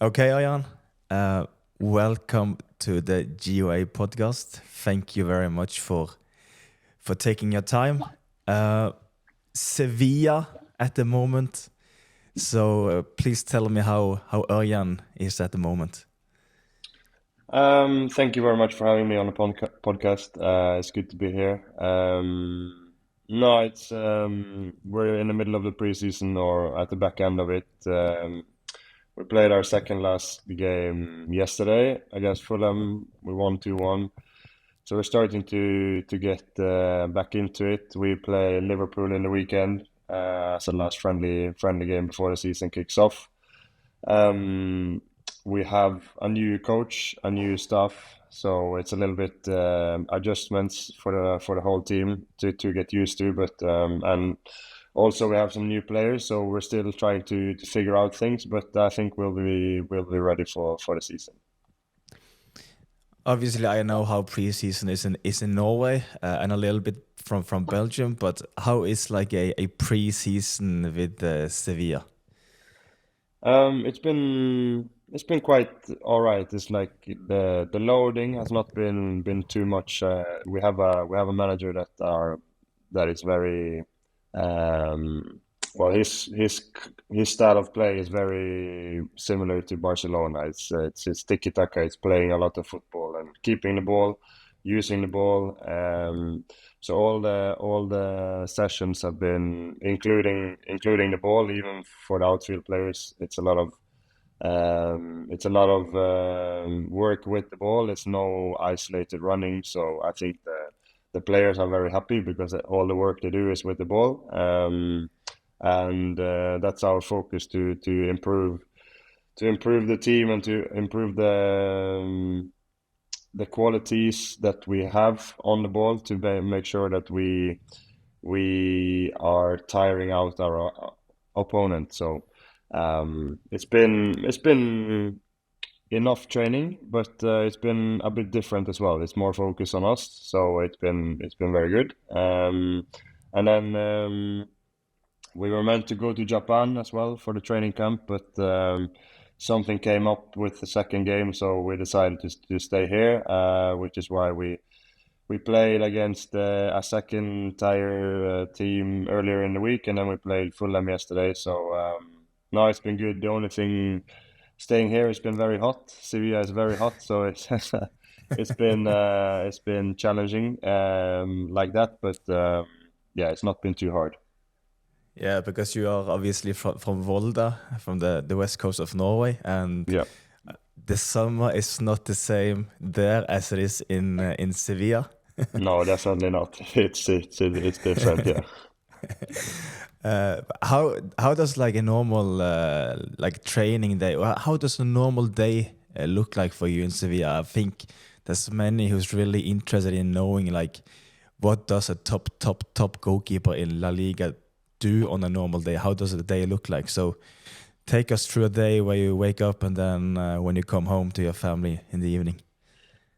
Okay, Ørjan. Welcome to the GOA Podcast. Thank you very much for taking your time. Sevilla at the moment. So please tell me how Ørjan is at the moment. Thank you very much for having me on the podcast. It's good to be here. No, it's we're in the middle of the preseason or at the back end of it. We played our second last game yesterday against Fulham. We won 2-1. So we're starting to get back into it. We play Liverpool in the weekend as a last friendly game before the season kicks off. We have a new coach, a new staff, so it's a little bit adjustments for the whole team to get used to. But and also we have some new players, so we're still trying to figure out things. But I think we'll be ready for the season. Obviously, I know how preseason is in Norway and a little bit from Belgium. But how is like a preseason with Sevilla? It's been quite all right. It's like the loading has not been too much. We have a manager that is very well. His style of play is very similar to Barcelona. It's tiki-taka. It's playing a lot of football and keeping the ball, using the ball. So all the sessions have been including the ball, even for the outfield players. It's a lot of work with the ball. It's no isolated running. So I think the players are very happy because all the work they do is with the ball. And that's our focus to improve the team and to improve the qualities that we have on the ball to make sure that we are tiring out our opponent. So it's been enough training, but it's been a bit different as well. It's more focused on us, so it's been very good. And then we were meant to go to Japan as well for the training camp, but something came up with the second game, so we decided to stay here, which is why we played against a second tier team earlier in the week, and then we played Fulham yesterday. So no, it's been good. The only thing staying here has been very hot. Sevilla is very hot, so it's been challenging like that, but yeah, it's not been too hard. Yeah, because you are obviously from Volda, from the west coast of Norway, and Yeah. the summer is not the same there as it is in Sevilla. No, definitely not. It's different. Yeah. How does like a normal like training day? How does a normal day look like for you in Sevilla? I think there's many who's really interested in knowing like what does a top goalkeeper in La Liga do on a normal day? How does a day look like? So take us through a day where you wake up and then when you come home to your family in the evening.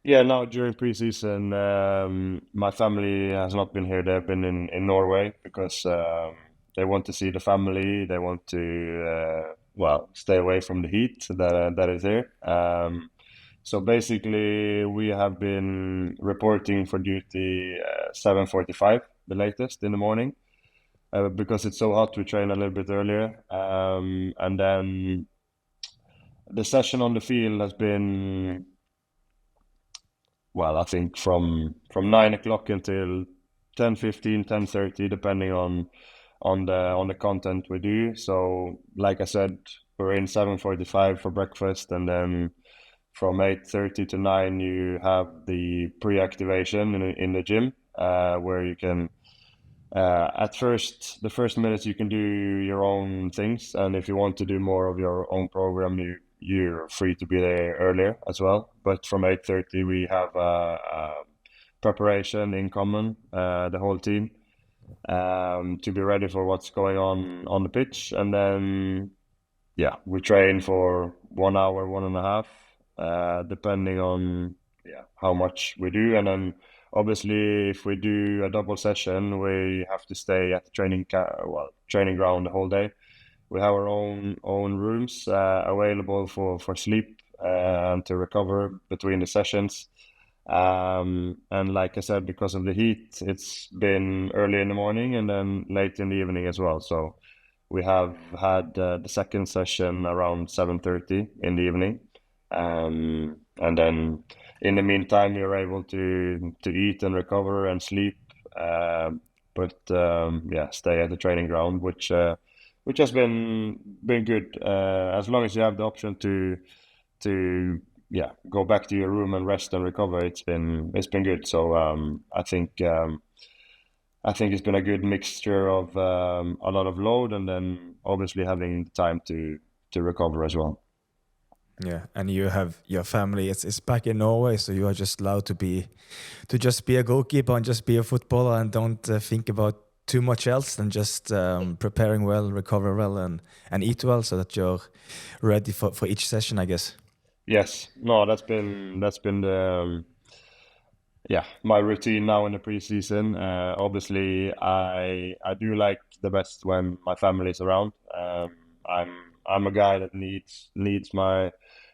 Yeah, now during preseason, my family has not been here. They've been in Norway because they want to see the family. They want to stay away from the heat that is here. So basically, we have been reporting for duty 7:45, the latest in the morning, because it's so hot. We train a little bit earlier, and then the session on the field has been. Well, I think from 9 o'clock until 10:15, 10:30, depending on the content we do. So, like I said, we're in 7:45 for breakfast, and then from 8:30 to 9, you have the pre-activation in the gym, where you can. The first minutes you can do your own things, and if you want to do more of your own program, you're free to be there earlier as well. But from 8:30 we have preparation in common, the whole team, to be ready for what's going on the pitch. And then we train for 1 hour, 1.5, depending on how much we do. And then obviously if we do a double session, we have to stay at the training ground the whole day. we have our own rooms available for sleep and to recover between the sessions. And like I said, because of the heat, it's been early in the morning and then late in the evening as well. So we have had the second session around 7:30 in the evening, and then in the meantime you're able to eat and recover and sleep, but stay at the training ground, which has been good, as long as you have the option to go back to your room and rest and recover. It's been good. So I think it's been a good mixture of a lot of load and then obviously having time to recover as well. Yeah, and you have your family. It's back in Norway, so you are just allowed to just be a goalkeeper and just be a footballer and don't think about too much else than just preparing well, recover well, and eat well, so that you're ready for each session, I guess. Yes, no, that's been my routine now in the preseason. Obviously, I do like the best when my family is around. I'm a guy that needs my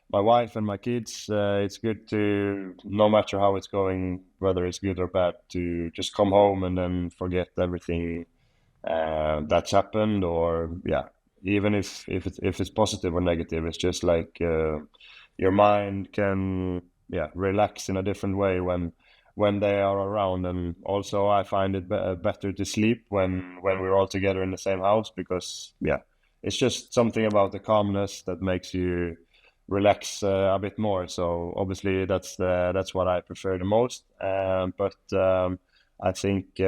wife and my kids. It's good to, no matter how it's going, whether it's good or bad, to just come home and then forget everything that's happened, or even if it's positive or negative, it's just like your mind can relax in a different way when they are around. And also I find it better to sleep when we're all together in the same house, because it's just something about the calmness that makes you relax a bit more. So obviously that's what I prefer the most. But I think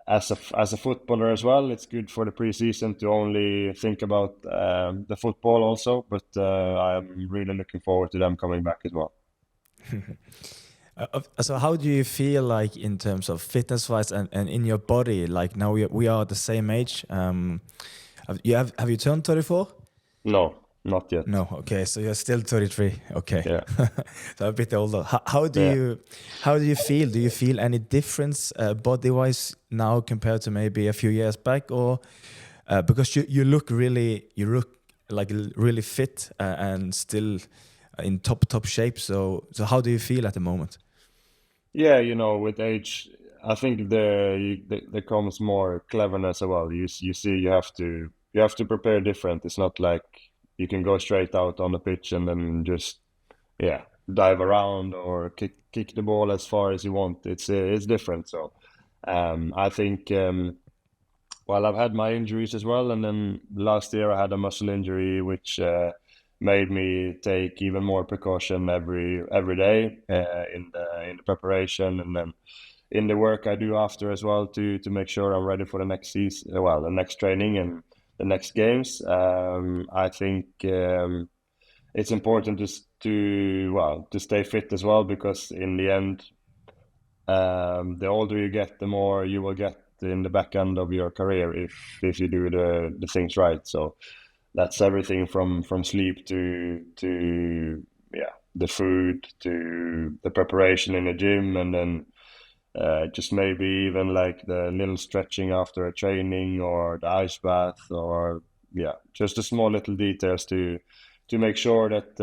as a footballer as well, it's good for the preseason to only think about the football also. But I'm really looking forward to them coming back as well. So how do you feel like in terms of fitness wise and in your body? Like now we are the same age. Have you turned 34? No, not yet. No, okay, so you're still 33. Okay, Yeah. so a bit older. How do you feel? Do you feel any difference body wise now compared to maybe a few years back, or because you look like really fit and still in top shape? So how do you feel at the moment? Yeah, with age, I think there comes more cleverness as well. You see, you have to prepare different. It's not like you can go straight out on the pitch and then just dive around or kick the ball as far as you want. It's different. So I think well, I've had my injuries as well, and then last year I had a muscle injury, which made me take even more precaution every day in the preparation, and then in the work I do after as well, to make sure I'm ready for the next season, well, the next training and the next games. I think it's important to stay fit as well, because in the end, the older you get, the more you will get in the back end of your career if you do the things right. So that's everything from sleep to the food, to the preparation in the gym, and then just maybe even like the little stretching after a training, or the ice bath, or just the small little details to make sure that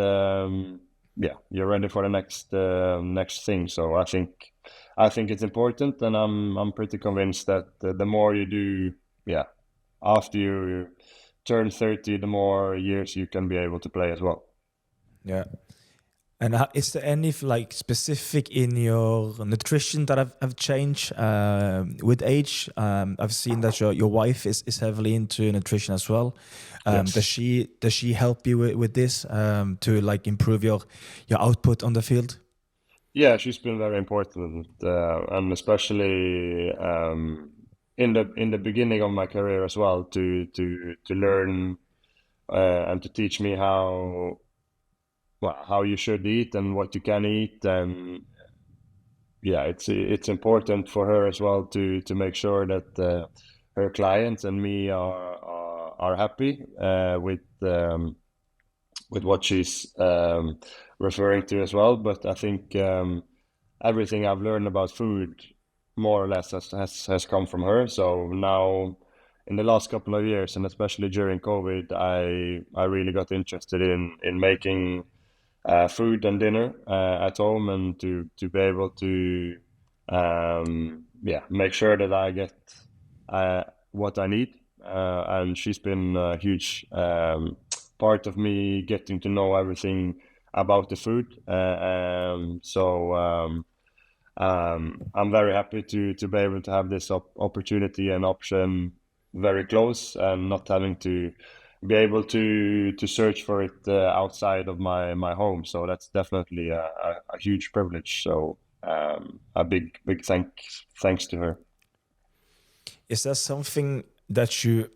you're ready for the next thing. So I think it's important, and I'm pretty convinced that the more you do, after you turn 30, the more years you can be able to play as well. Yeah. And is there any like specific in your nutrition that have changed with age? I've seen that your wife is heavily into nutrition as well. Yes. Does she help you with this to like improve your output on the field? Yeah, she's been very important, and especially in the beginning of my career as well, to learn and to teach me how you should eat and what you can eat. And it's important for her as well to make sure that her clients and me are happy with what she's referring to as well. But I think everything I've learned about food more or less has come from her. So now in the last couple of years, and especially during COVID, I really got interested in making food and dinner at home, and to be able to make sure that I get what I need. And she's been a huge part of me getting to know everything about the food. I'm very happy to be able to have this opportunity and option very close, and not having to be able to search for it outside of my home. So that's definitely a huge privilege. So a big thanks to her. Is there something that you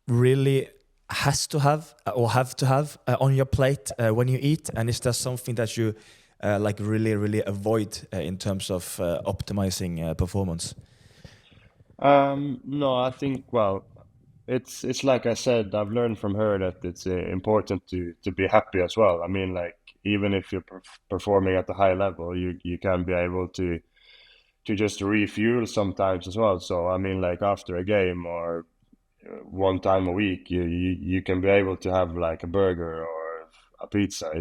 really have to have on your plate when you eat? And is there something that you really avoid in terms of optimizing performance? No, I think, well, it's like I said, I've learned from her that it's important to be happy as well. I mean, like, even if you're performing at a high level, you can be able to just refuel sometimes as well. So I mean, like, after a game or one time a week, you can be able to have like a burger or a pizza,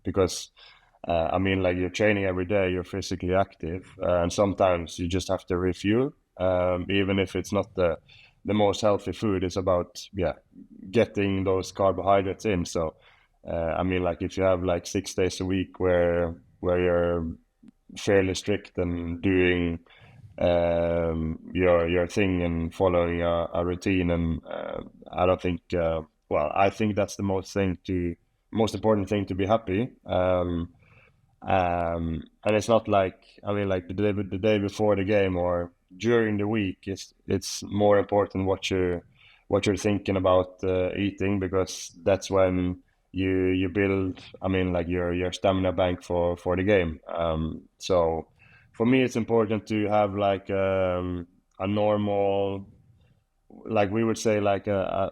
because I mean, like, you're training every day, you're physically active, and sometimes you just have to refuel, even if it's not the most healthy food. It's about getting those carbohydrates in. So I mean, like, if you have like 6 days a week where you're fairly strict and doing your thing and following a routine, and I don't think I think that's the most important thing to be happy. And it's not like, I mean, like, the day before the game or during the week, it's more important what you're thinking about eating, because that's when you build, I mean, like, your stamina bank for the game. So for me, it's important to have like a normal, like we would say, like a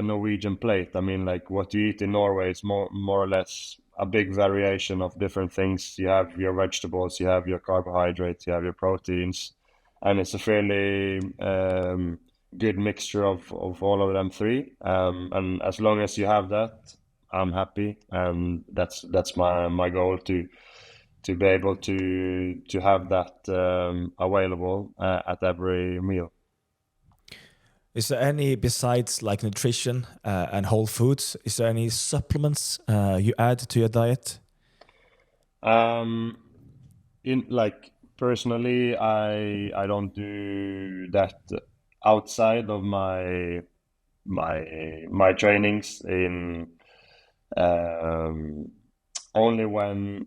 Norwegian plate. I mean, like, what you eat in Norway is more or less a big variation of different things. You have your vegetables, you have your carbohydrates, you have your proteins, and it's a fairly good mixture of all of them three. And as long as you have that, I'm happy, and that's my goal, to be able to have that available at every meal. Is there any, besides like nutrition and whole foods, is there any supplements you add to your diet? In like, personally, I don't do that outside of my trainings. In only when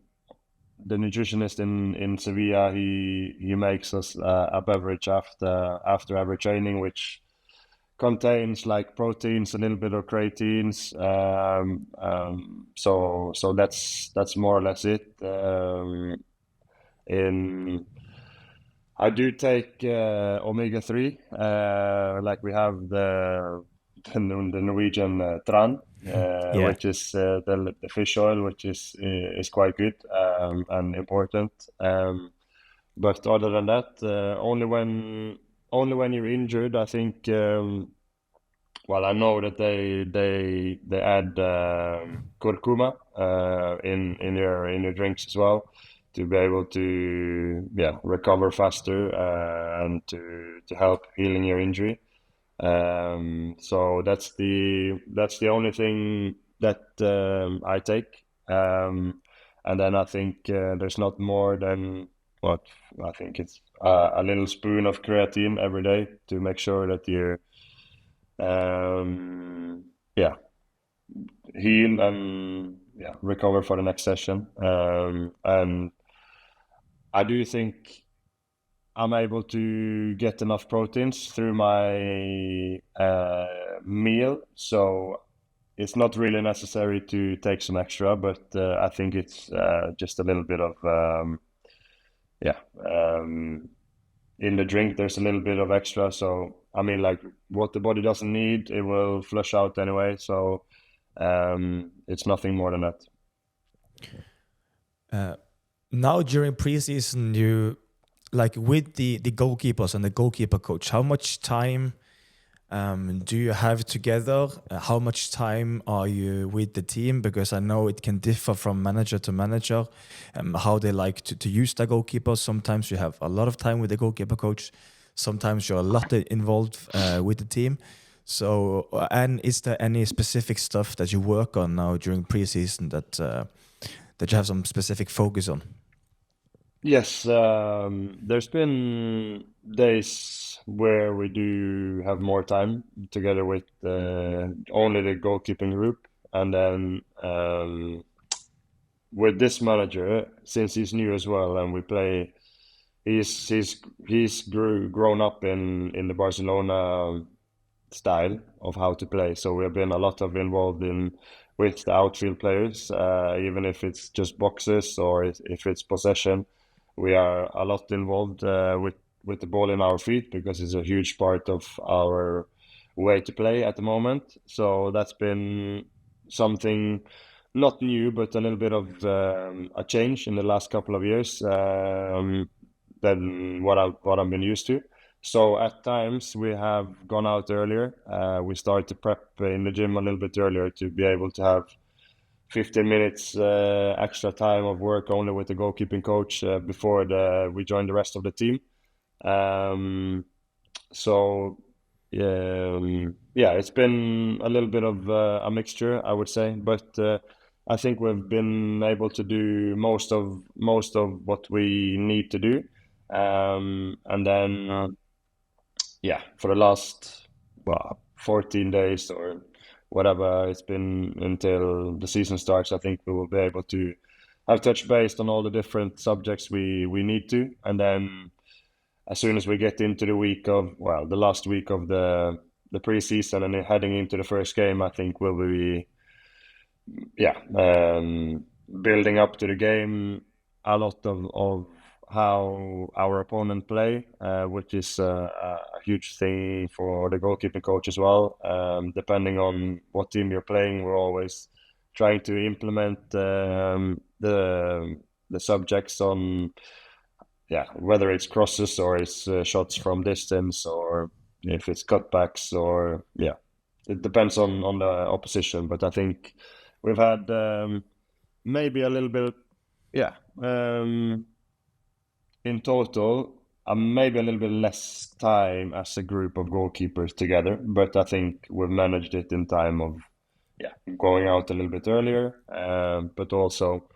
the nutritionist in Sevilla, he makes us a beverage after every training, which contains like proteins, a little bit of creatines. So that's more or less it. I do take omega-3, like we have the Norwegian tran, which is the fish oil, which is quite good and important. But other than that, only when you're injured, I think. I know that they add curcuma in your drinks as well, to be able to recover faster and to help healing your injury. So that's the only thing that I take. And then I think there's not more than what I think it's a little spoon of creatine every day, to make sure that you heal and recover for the next session. And I do think I'm able to get enough proteins through my meal, so it's not really necessary to take some extra, but I think it's just a little bit of in the drink there's a little bit of extra. So I mean, like, what the body doesn't need, it will flush out anyway. So it's nothing more than that. Now during preseason, you, like, with the goalkeepers and the goalkeeper coach, how much time do you have together? How much time are you with the team? Because I know it can differ from manager to manager, how they like to use the goalkeeper. Sometimes you have a lot of time with the goalkeeper coach. Sometimes you're a lot involved with the team. So, and is there any specific stuff that you work on now during preseason that you have some specific focus on? Yes, there's been days where we do have more time together with only the goalkeeping group, and then with this manager, since he's new as well, and we play, he's grown up in the Barcelona style of how to play. So we have been a lot of involved in with the outfield players, even if it's just boxes or if it's possession. We are a lot involved with the ball in our feet because it's a huge part of our way to play at the moment. So that's been something not new, but a little bit of a change in the last couple of years than what I've been used to. So at times we have gone out earlier. We start to prep in the gym a little bit earlier to be able to have 15 minutes extra time of work only with the goalkeeping coach before we join the rest of the team. So yeah, it's been a little bit of a mixture, I would say, but I think we've been able to do most of what we need to do. And then yeah, for the last 14 days or whatever it's been until the season starts, I think we will be able to have touch base on all the different subjects we need to. And then as soon as we get into the last week of the preseason and heading into the first game, I think we'll be building up to the game a lot of how our opponent play, which is a huge thing for the goalkeeping coach as well. Depending on what team you're playing, we're always trying to implement the subjects on whether it's crosses or it's shots from distance or if it's cutbacks or it depends on the opposition. But I think we've had maybe a little bit in total, maybe a little bit less time as a group of goalkeepers together, but I think we've managed it in time of going out a little bit earlier. But also,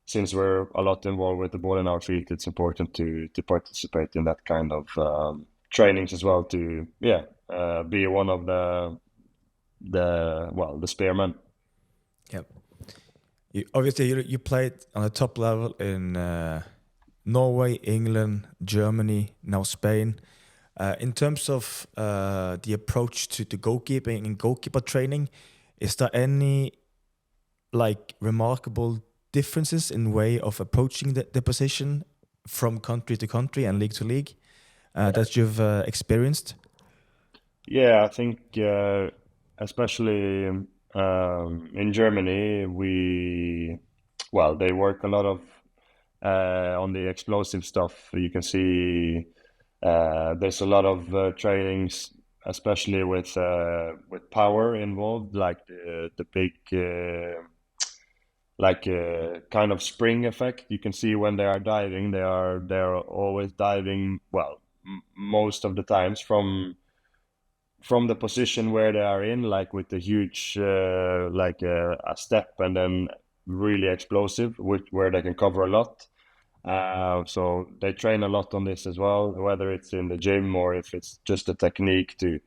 since we're a lot involved with the ball in our feet, it's important to participate in that kind of trainings as well to be one of the spearmen. Yep. Obviously, you played on a top level in Norway, England, Germany, now Spain. In terms of the approach to goalkeeping and goalkeeper training, is there any remarkable differences in way of approaching the position from country to country and league to league that you've experienced? Yeah, I think especially in Germany, they work a lot of on the explosive stuff. You can see there's a lot of trainings, especially with power involved, like the big kind of spring effect. You can see when they are diving, they're always diving most of the times from the position where they are in, like with the huge a step and then really explosive, where they can cover a lot. So they train a lot on this as well, whether it's in the gym or if it's just a technique to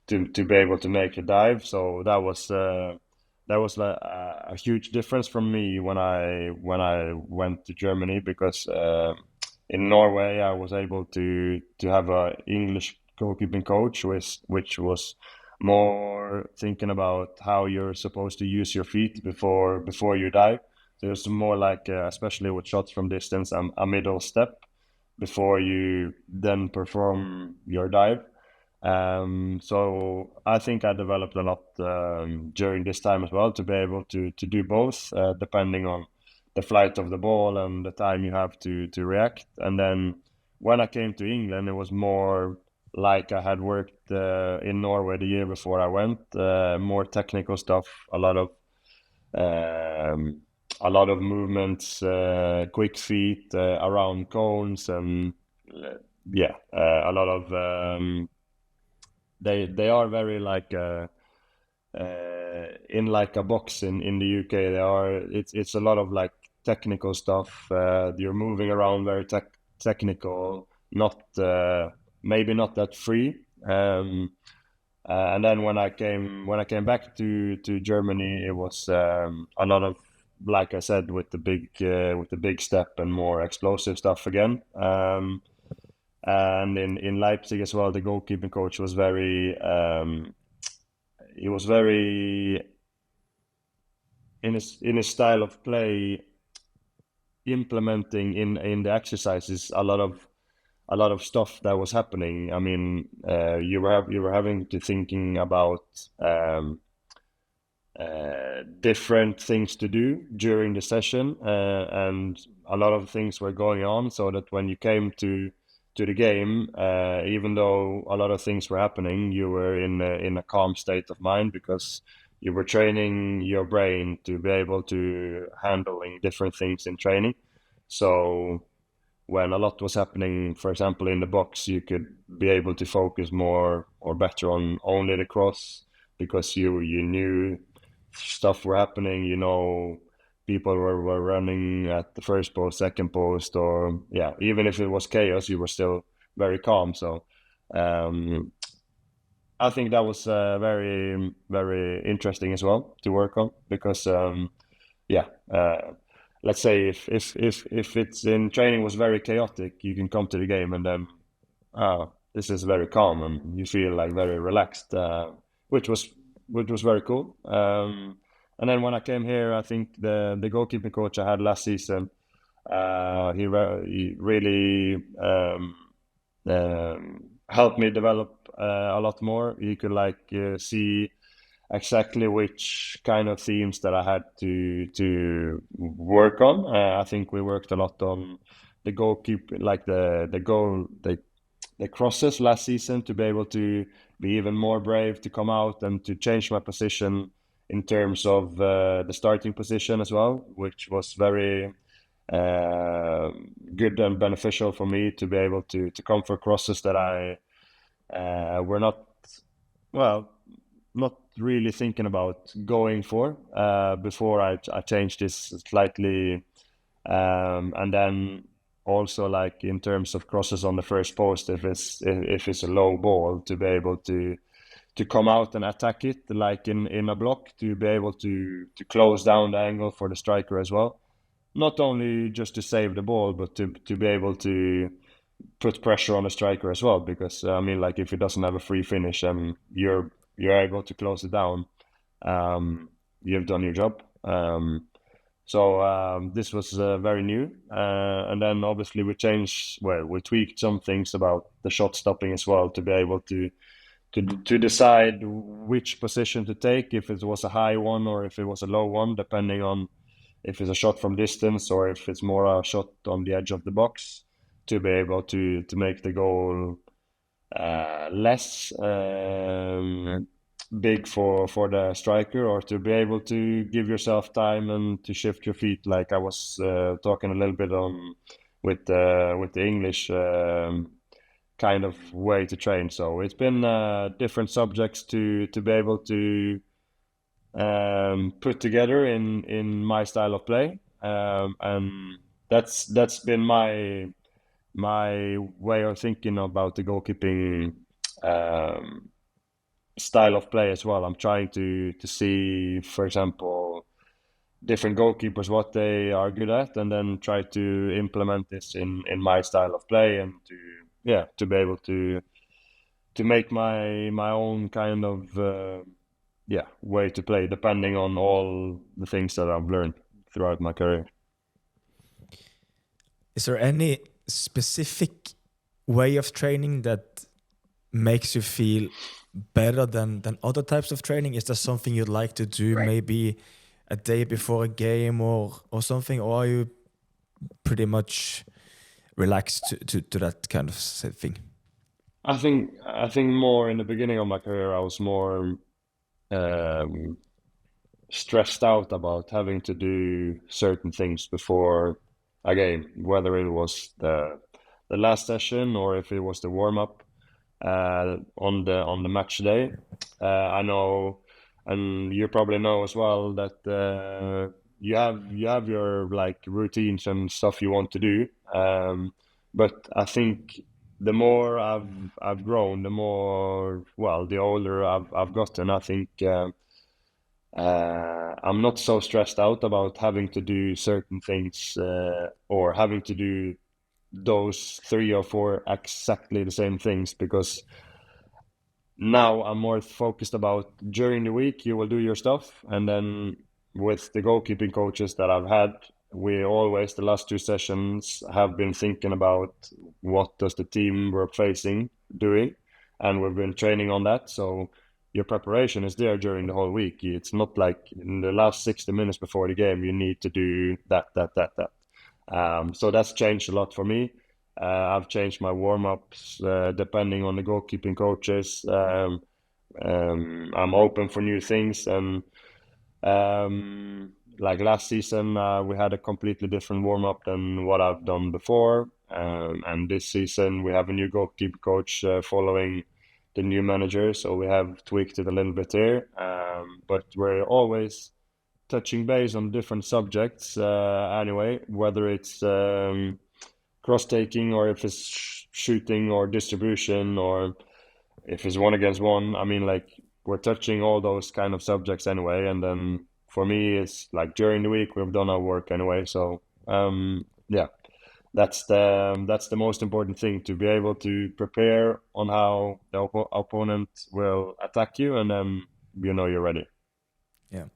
be able to make a dive. So that was a huge difference from me when I went to Germany, because in Norway I was able to have a English goalkeeping coach, which was more thinking about how you're supposed to use your feet before you dive. There's more like, especially with shots from distance, a middle step before you then perform your dive. So I think I developed a lot during this time as well to be able to do both, depending on the flight of the ball and the time you have to react. And then when I came to England, it was more like I had worked in Norway the year before I went. More technical stuff, a lot of movements, quick feet around cones, and a lot of they are very like in like a box in the UK. It's a lot of like technical stuff. You're moving around very technical, not maybe not that free. And then when I came back to Germany, it was a lot of, like I said, with the big step and more explosive stuff again. And in Leipzig as well, the goalkeeping coach was very he was very in his style of play, implementing in the exercises a lot of stuff that was happening. I mean, you were having to thinking about different things to do during the session, and a lot of things were going on, so that when you came to the game, even though a lot of things were happening, you were in a calm state of mind, because you were training your brain to be able to handling different things in training. So when a lot was happening, for example, in the box, you could be able to focus more or better on only the cross, because you knew stuff were happening, people were running at the first post, second post, or even if it was chaos, you were still very calm. So I think that was very, very interesting as well to work on, because let's say if it's in training was very chaotic, you can come to the game and then this is very calm and you feel like very relaxed, which was very cool. And then when I came here, I think the goalkeeping coach I had last season, he really helped me develop a lot more. You could see exactly which kind of themes that I had to work on. I think we worked a lot on the goalkeeper, like the crosses last season, to be able to be even more brave, to come out and to change my position in terms of the starting position as well, which was very good and beneficial for me, to be able to come for crosses that I were not really thinking about going for before I changed this slightly, and then also like in terms of crosses on the first post, if it's a low ball, to be able to come out and attack it like in a block, to be able to close down the angle for the striker as well, not only just to save the ball, but to be able to put pressure on the striker as well, because I mean, like, if he doesn't have a free finish and you're able to close it down, you've done your job. So this was very new, and then obviously we tweaked some things about the shot stopping as well, to be able to decide which position to take, if it was a high one or if it was a low one, depending on if it's a shot from distance or if it's more a shot on the edge of the box, to be able to make the goal less big for the striker, or to be able to give yourself time and to shift your feet, like I was talking a little bit on with the English kind of way to train. So it's been different subjects to be able to put together in my style of play, and that's been my way of thinking about the goalkeeping style of play as well. I'm trying to see, for example, different goalkeepers, what they are good at, and then try to implement this in my style of play, and to be able to make my own kind of way to play, depending on all the things that I've learned throughout my career. Is there any specific way of training that makes you feel better than other types of training? Is there something you'd like to do, maybe a day before a game or something, or are you pretty much relaxed to that kind of thing? I think more in the beginning of my career, I was more um, stressed out about having to do certain things before a game, whether it was the last session or if it was the warm up on the match day. I know, and you probably know as well that you have your like routines and stuff you want to do. But I think the more I've grown, the more the older I've gotten. I think I'm not so stressed out about having to do certain things or having to do those 3 or 4 exactly the same things because now I'm more focused about during the week you will do your stuff, and then with the goalkeeping coaches that I've had, we always the last 2 sessions have been thinking about what does the team we're facing doing, and we've been training on that. So your preparation is there during the whole week. It's not like in the last 60 minutes before the game you need to do that. So that's changed a lot for me. I've changed my warm-ups depending on the goalkeeping coaches. I'm open for new things, and like last season, we had a completely different warm-up than what I've done before. And this season, we have a new goalkeeper coach following the new manager, so we have tweaked it a little bit here. But we're always touching base on different subjects anyway, whether it's cross-taking or if it's shooting or distribution or if it's one against one. I mean, like we're touching all those kind of subjects anyway. And then for me, it's like during the week we've done our work anyway. So yeah, that's the most important thing, to be able to prepare on how the opponent will attack you, and then you're ready. Yeah.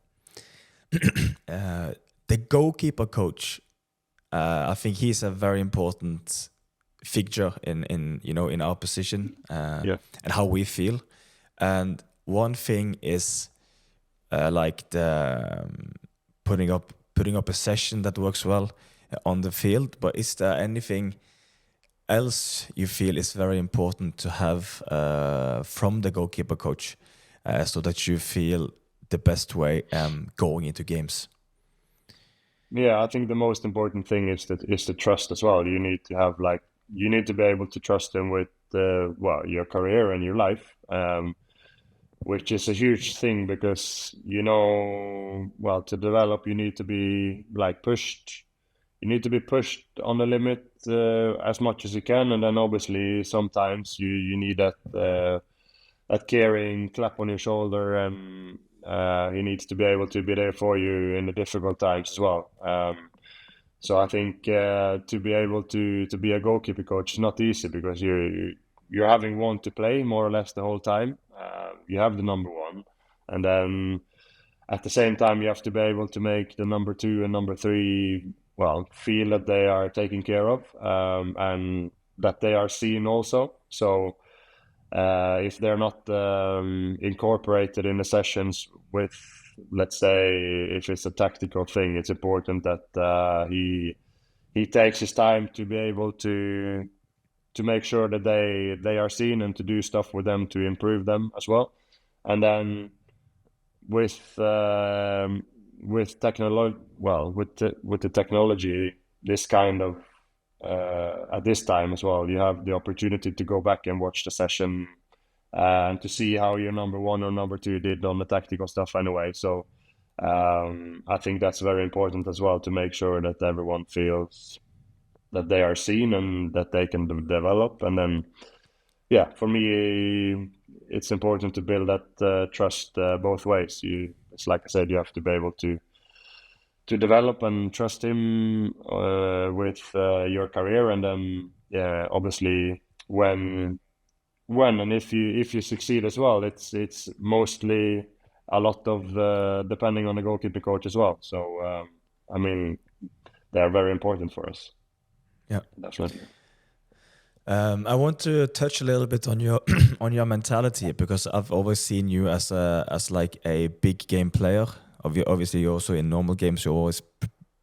The goalkeeper coach, I think he's a very important figure in our position Yeah. and how we feel. And one thing is like the putting up a session that works well on the field. But is there anything else you feel is very important to have from the goalkeeper coach so that you feel the best way going into games? Yeah, I think the most important thing is the trust as well. You need to be able to trust them with your career and your life, which is a huge thing because to develop you need to be like pushed. You need to be pushed on the limit as much as you can, and then obviously sometimes you need that caring clap on your shoulder, and he needs to be able to be there for you in the difficult times as well. So I think to be able to be a goalkeeper coach is not easy because you're having one to play more or less the whole time. You have the number one, and then at the same time you have to be able to make the number two and number three feel that they are taken care of, and that they are seen also. So if they're not incorporated in the sessions with, let's say, if it's a tactical thing, it's important that he takes his time to be able to make sure that they are seen and to do stuff with them to improve them as well. And then with technology, with the technology, this kind of at this time as well, you have the opportunity to go back and watch the session and to see how your number one or number two did on the tactical stuff anyway. So I think that's very important as well, to make sure that everyone feels that they are seen and that they can develop. And then, for me, it's important to build that trust both ways. It's like I said, you have to be able to develop and trust him with your career, and then obviously when and if you succeed as well, it's mostly a lot of depending on the goalkeeper coach as well. So I mean, they are very important for us. Yeah, definitely. I want to touch a little bit on your on your mentality, because I've always seen you as like a big game player. Obviously, also in normal games you always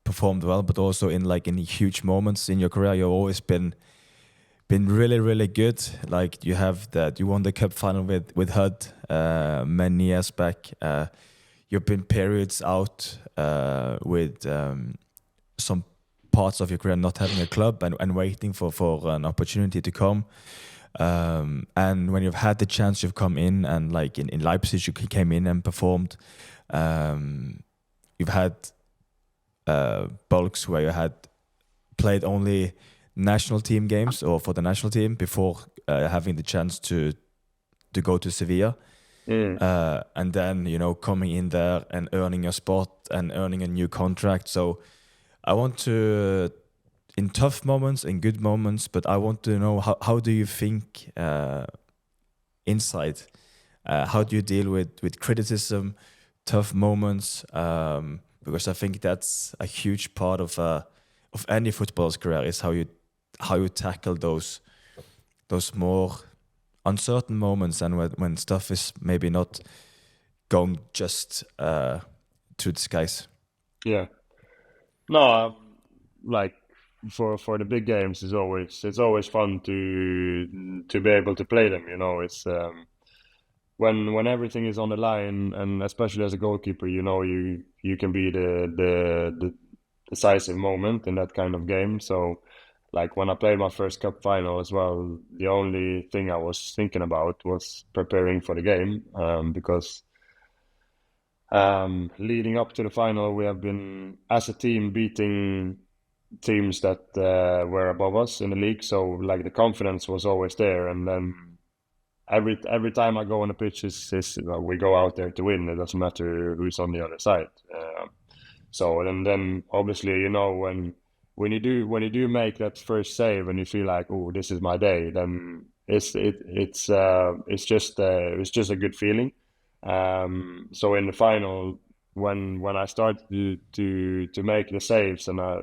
performed well, but also in huge moments in your career, you've always been been really, really good. Like you won the cup final with Hødd many years back. You've been periods out with some parts of your career not having a club and waiting for an opportunity to come. And when you've had the chance, you've come in, and like in Leipzig, you came in and performed. You've had bulks where you had played only national team games or for the national team before having the chance to go to Sevilla. And then, you know, coming in there and earning a spot and earning a new contract. So I want to, in tough moments, in good moments, but I want to know how do you think inside? How do you deal with criticism, tough moments? Because I think that's a huge part of any footballer's career, is how you tackle those more uncertain moments, and when stuff is maybe not going just to the skies. Yeah. No, like for the big games, it's always fun to be able to play them. You know, it's when everything is on the line, and especially as a goalkeeper, you know, you can be the decisive moment in that kind of game. So, like when I played my first cup final as well, the only thing I was thinking about was preparing for the game, because leading up to the final, we have been, as a team, beating teams that were above us in the league. So like the confidence was always there, and then every time I go on the pitch, we go out there to win. It doesn't matter who's on the other side. So and then obviously, you know, when you do make that first save and you feel like, oh, this is my day, then it's just a good feeling. So in the final, when I started to make the saves, and I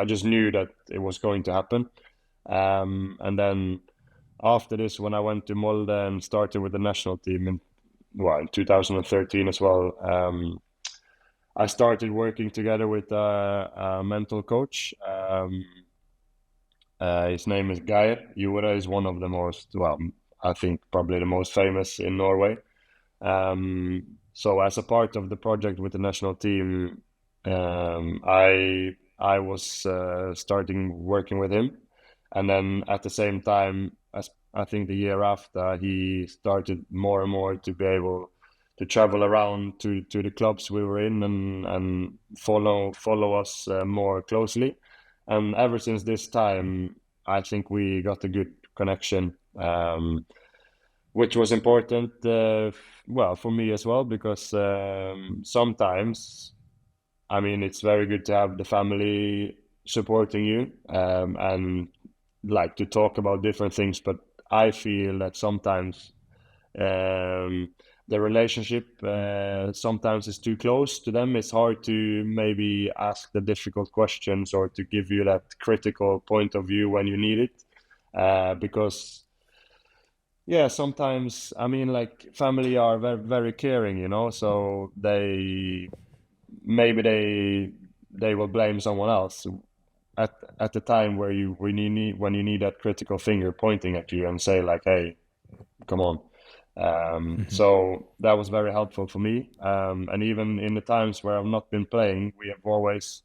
just knew that it was going to happen. And then after this, when I went to Molde and started with the national team in 2013 as well, I started working together with a mental coach. His name is Geir. Jura is one of the most, I think probably the most famous in Norway. So as a part of the project with the national team, I was starting working with him, and then at the same time, as I think the year after, he started more and more to be able to travel around to the clubs we were in and follow us more closely. And ever since this time, I think we got a good connection, which was important, for me as well, because sometimes, I mean, it's very good to have the family supporting you, and like to talk about different things. But I feel that sometimes the relationship sometimes is too close to them. It's hard to maybe ask the difficult questions or to give you that critical point of view when you need it, because sometimes, I mean, like family are very, very caring, you know, so they will blame someone else at the time when you need that critical finger pointing at you and say like, hey, come on. So that was very helpful for me. And even in the times where I've not been playing, we have always,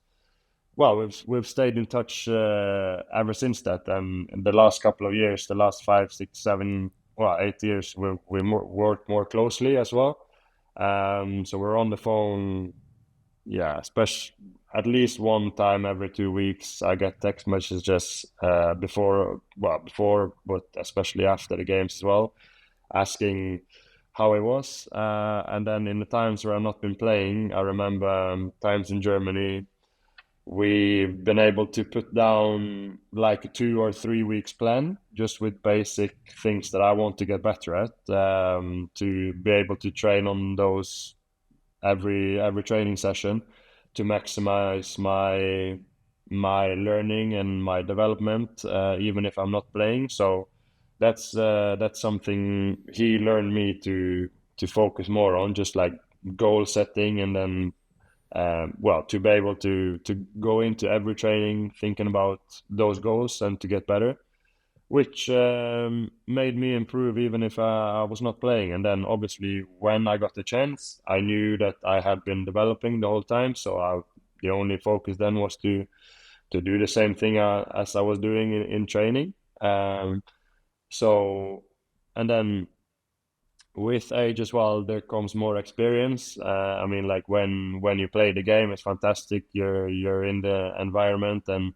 we've stayed in touch ever since that. And in the last couple of years, the last 5, 6, 7, 8 years, we worked more closely as well. So we're on the phone, especially at least one time every 2 weeks. I get text messages before, but especially after the games as well, asking how it was. And then in the times where I've not been playing, I remember times in Germany, we've been able to put down like a 2 or 3 weeks plan, just with basic things that I want to get better at, to be able to train on those every training session to maximize my learning and my development, even if I'm not playing. So that's something he learned me to focus more on, just like goal setting, and then to be able to go into every training thinking about those goals and to get better. which made me improve even if I was not playing. And then obviously when I got the chance, I knew that I had been developing the whole time. So the only focus then was to do the same thing as I was doing in training. So, and then with age as well, there comes more experience. I mean, like when you play the game, it's fantastic. You're in the environment and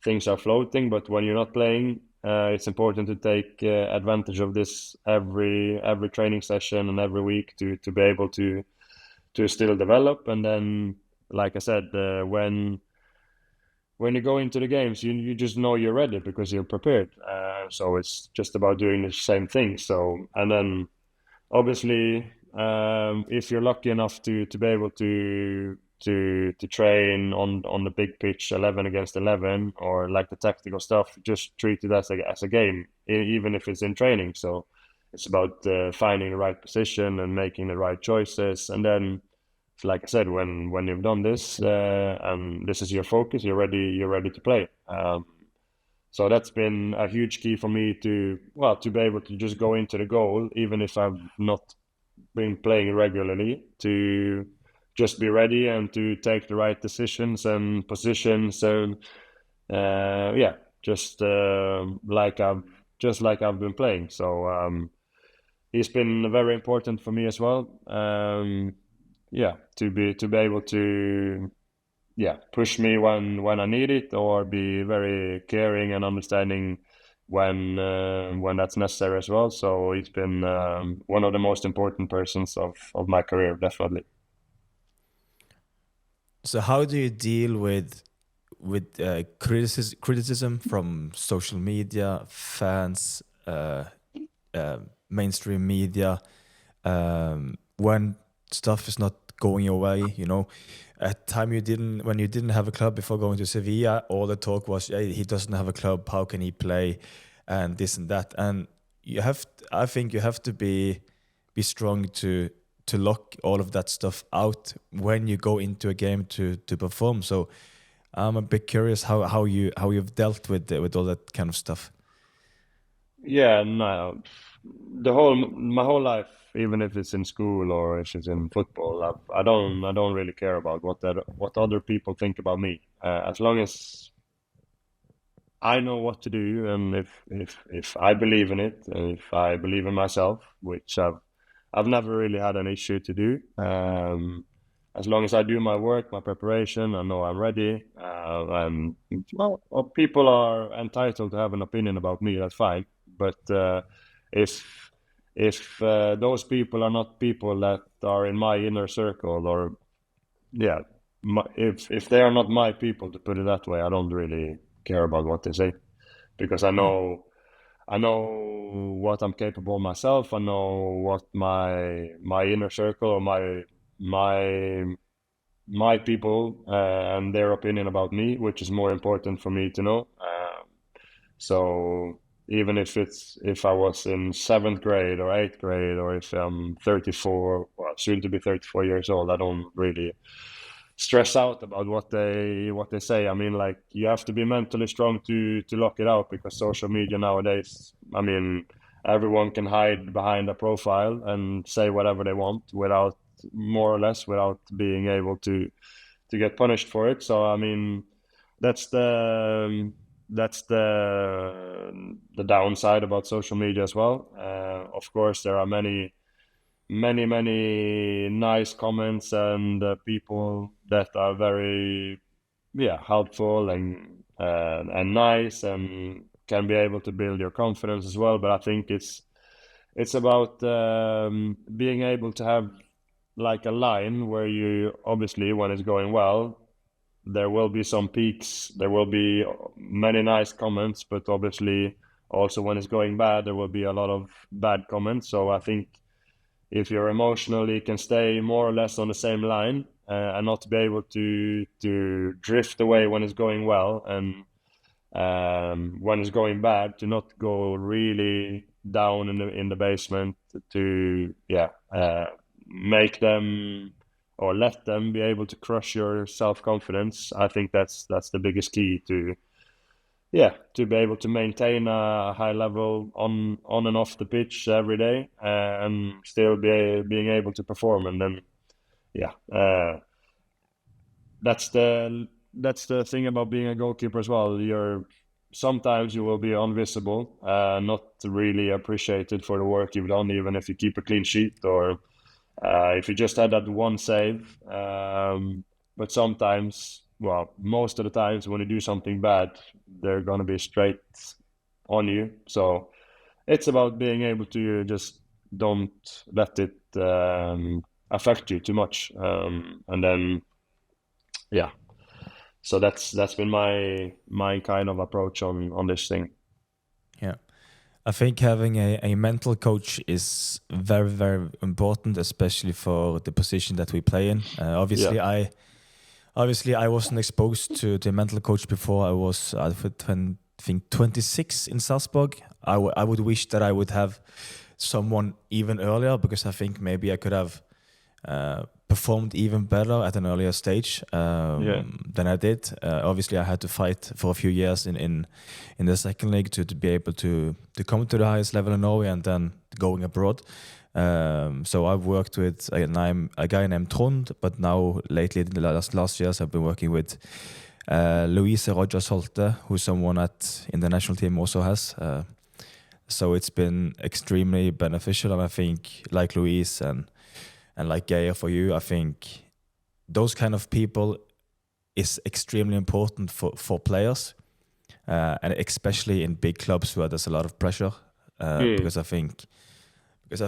things are floating. But when you're not playing, it's important to take advantage of this every training session and every week to be able to still develop. And then, like I said, when you go into the games, you just know you're ready because you're prepared. So it's just about doing the same thing. So, and then obviously, if you're lucky enough to be able to train on the big pitch 11 against 11, or like the tactical stuff, just treat it as a game, even if it's in training. So it's about finding the right position and making the right choices. And then, like I said, when you've done this and this is your focus, you're ready to play. So that's been a huge key for me to be able to just go into the goal, even if I've not been playing regularly, to just be ready and to take the right decisions and positions, and just like I've been playing. So he's been very important for me as well. To be able to push me when I need it, or be very caring and understanding when that's necessary as well. So he's been one of the most important persons of my career, definitely. So how do you deal with criticism from social media, fans, mainstream media, when stuff is not going your way? You know, at time when you didn't have a club before going to Sevilla, all the talk was, hey, he doesn't have a club, how can he play, and this and that. And I think you have to be strong to lock all of that stuff out when you go into a game to perform. So I'm a bit curious how you've dealt with all that kind of stuff. Yeah, no, my whole life, even if it's in school or if it's in football, I don't really care about what other people think about me. As long as I know what to do, and if I believe in it, and if I believe in myself, which I've never really had an issue to do. As long as I do my work, my preparation, I know I'm ready. And people are entitled to have an opinion about me. That's fine. But if those people are not people that are in my inner circle, or if they are not my people, to put it that way, I don't really care about what they say, because I know what I'm capable of myself. I know what my inner circle, or my people and their opinion about me, which is more important for me to know. So even if I was in 7th grade or 8th grade, or if I'm 34, well, soon to be 34 years old, I don't really stress out about what they say. I mean, like, you have to be mentally strong to lock it out, because social media nowadays, I mean, everyone can hide behind a profile and say whatever they want without being able to get punished for it. So I mean, that's the downside about social media as well. Of course, there are many nice comments and people that are very helpful and nice, and can be able to build your confidence as well. But I think it's about being able to have like a line where you, obviously, when it's going well, there will be some peaks, there will be many nice comments, but obviously also when it's going bad, there will be a lot of bad comments. So I think if you're emotionally can stay more or less on the same line, and not be able to drift away when it's going well, and when it's going bad, to not go really down in the basement, to make them or let them be able to crush your self-confidence. I think that's the biggest key to to be able to maintain a high level on and off the pitch every day, and still being able to perform. And then that's the thing about being a goalkeeper as well. Sometimes you will be invisible, not really appreciated for the work you've done, even if you keep a clean sheet or if you just had that one save. But sometimes, well, most of the times when you do something bad, they're going to be straight on you. So it's about being able to just don't let it affect you too much. And then, so that's been my kind of approach on this thing. Yeah. I think having a mental coach is very, very important, especially for the position that we play in. Obviously, I wasn't exposed to the mental coach before I was, I think, 26 in Salzburg. I would wish that I would have someone even earlier, because I think maybe I could have performed even better at an earlier stage than I did. Obviously, I had to fight for a few years in the second league to be able to come to the highest level in Norway and then going abroad. So I've worked with a guy named Trond, but now lately, the last years, I've been working with Louise Roger Solte, who's someone in the national team also has. So it's been extremely beneficial, and I think, like Louise and like Geir for you, I think those kind of people is extremely important for players, and especially in big clubs where there's a lot of pressure. Because I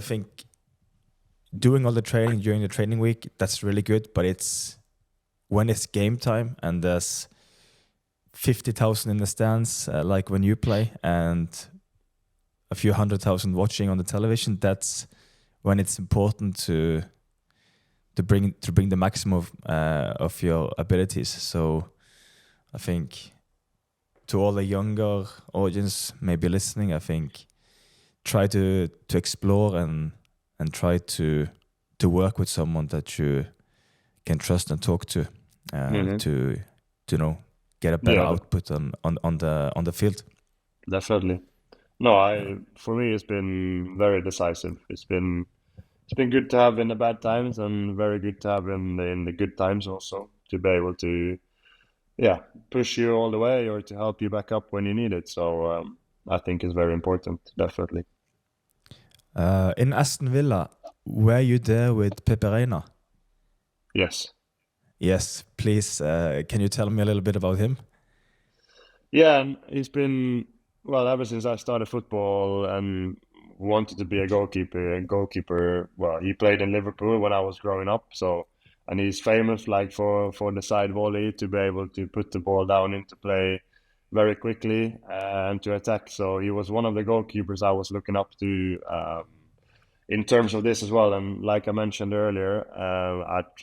think doing all the training during the training week, that's really good, but it's when it's game time and there's 50,000 in the stands, like when you play, and a few 100,000 watching on the television, that's when it's important to bring the maximum of your abilities. So I think to all the younger audience maybe listening, I think try to explore and try to work with someone that you can trust and talk to to get a better output on the field. Definitely. No, for me it's been very decisive. It's been good to have in the bad times, and very good to have in the good times also, to be able to push you all the way or to help you back up when you need it. So I think it's very important, definitely. In Aston Villa, were you there with Pepe Reina? Yes. Yes, please. Can you tell me a little bit about him? Yeah, and he's been, well, ever since I started football and wanted to be a goalkeeper. Well, he played in Liverpool when I was growing up, and he's famous like for the side volley, to be able to put the ball down into play very quickly and to attack. So he was one of the goalkeepers I was looking up to in terms of this as well. And like I mentioned earlier,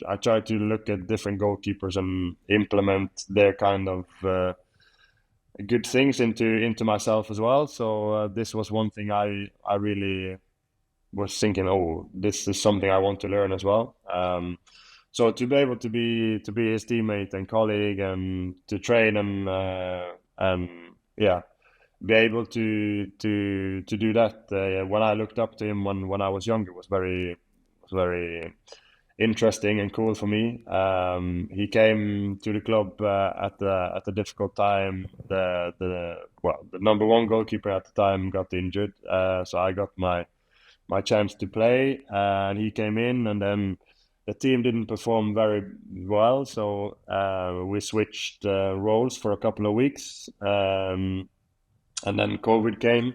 I try to look at different goalkeepers and implement their kind of good things into myself as well. So this was one thing I really was thinking, oh, this is something I want to learn as well. So to be able to be his teammate and colleague, and to train and be able to do that when I looked up to him when I was younger was very interesting and cool for me. He came to the club at a difficult time. The number one goalkeeper at the time got injured, so I got my chance to play, and he came in, and then the team didn't perform very well, so we switched roles for a couple of weeks, and then COVID came,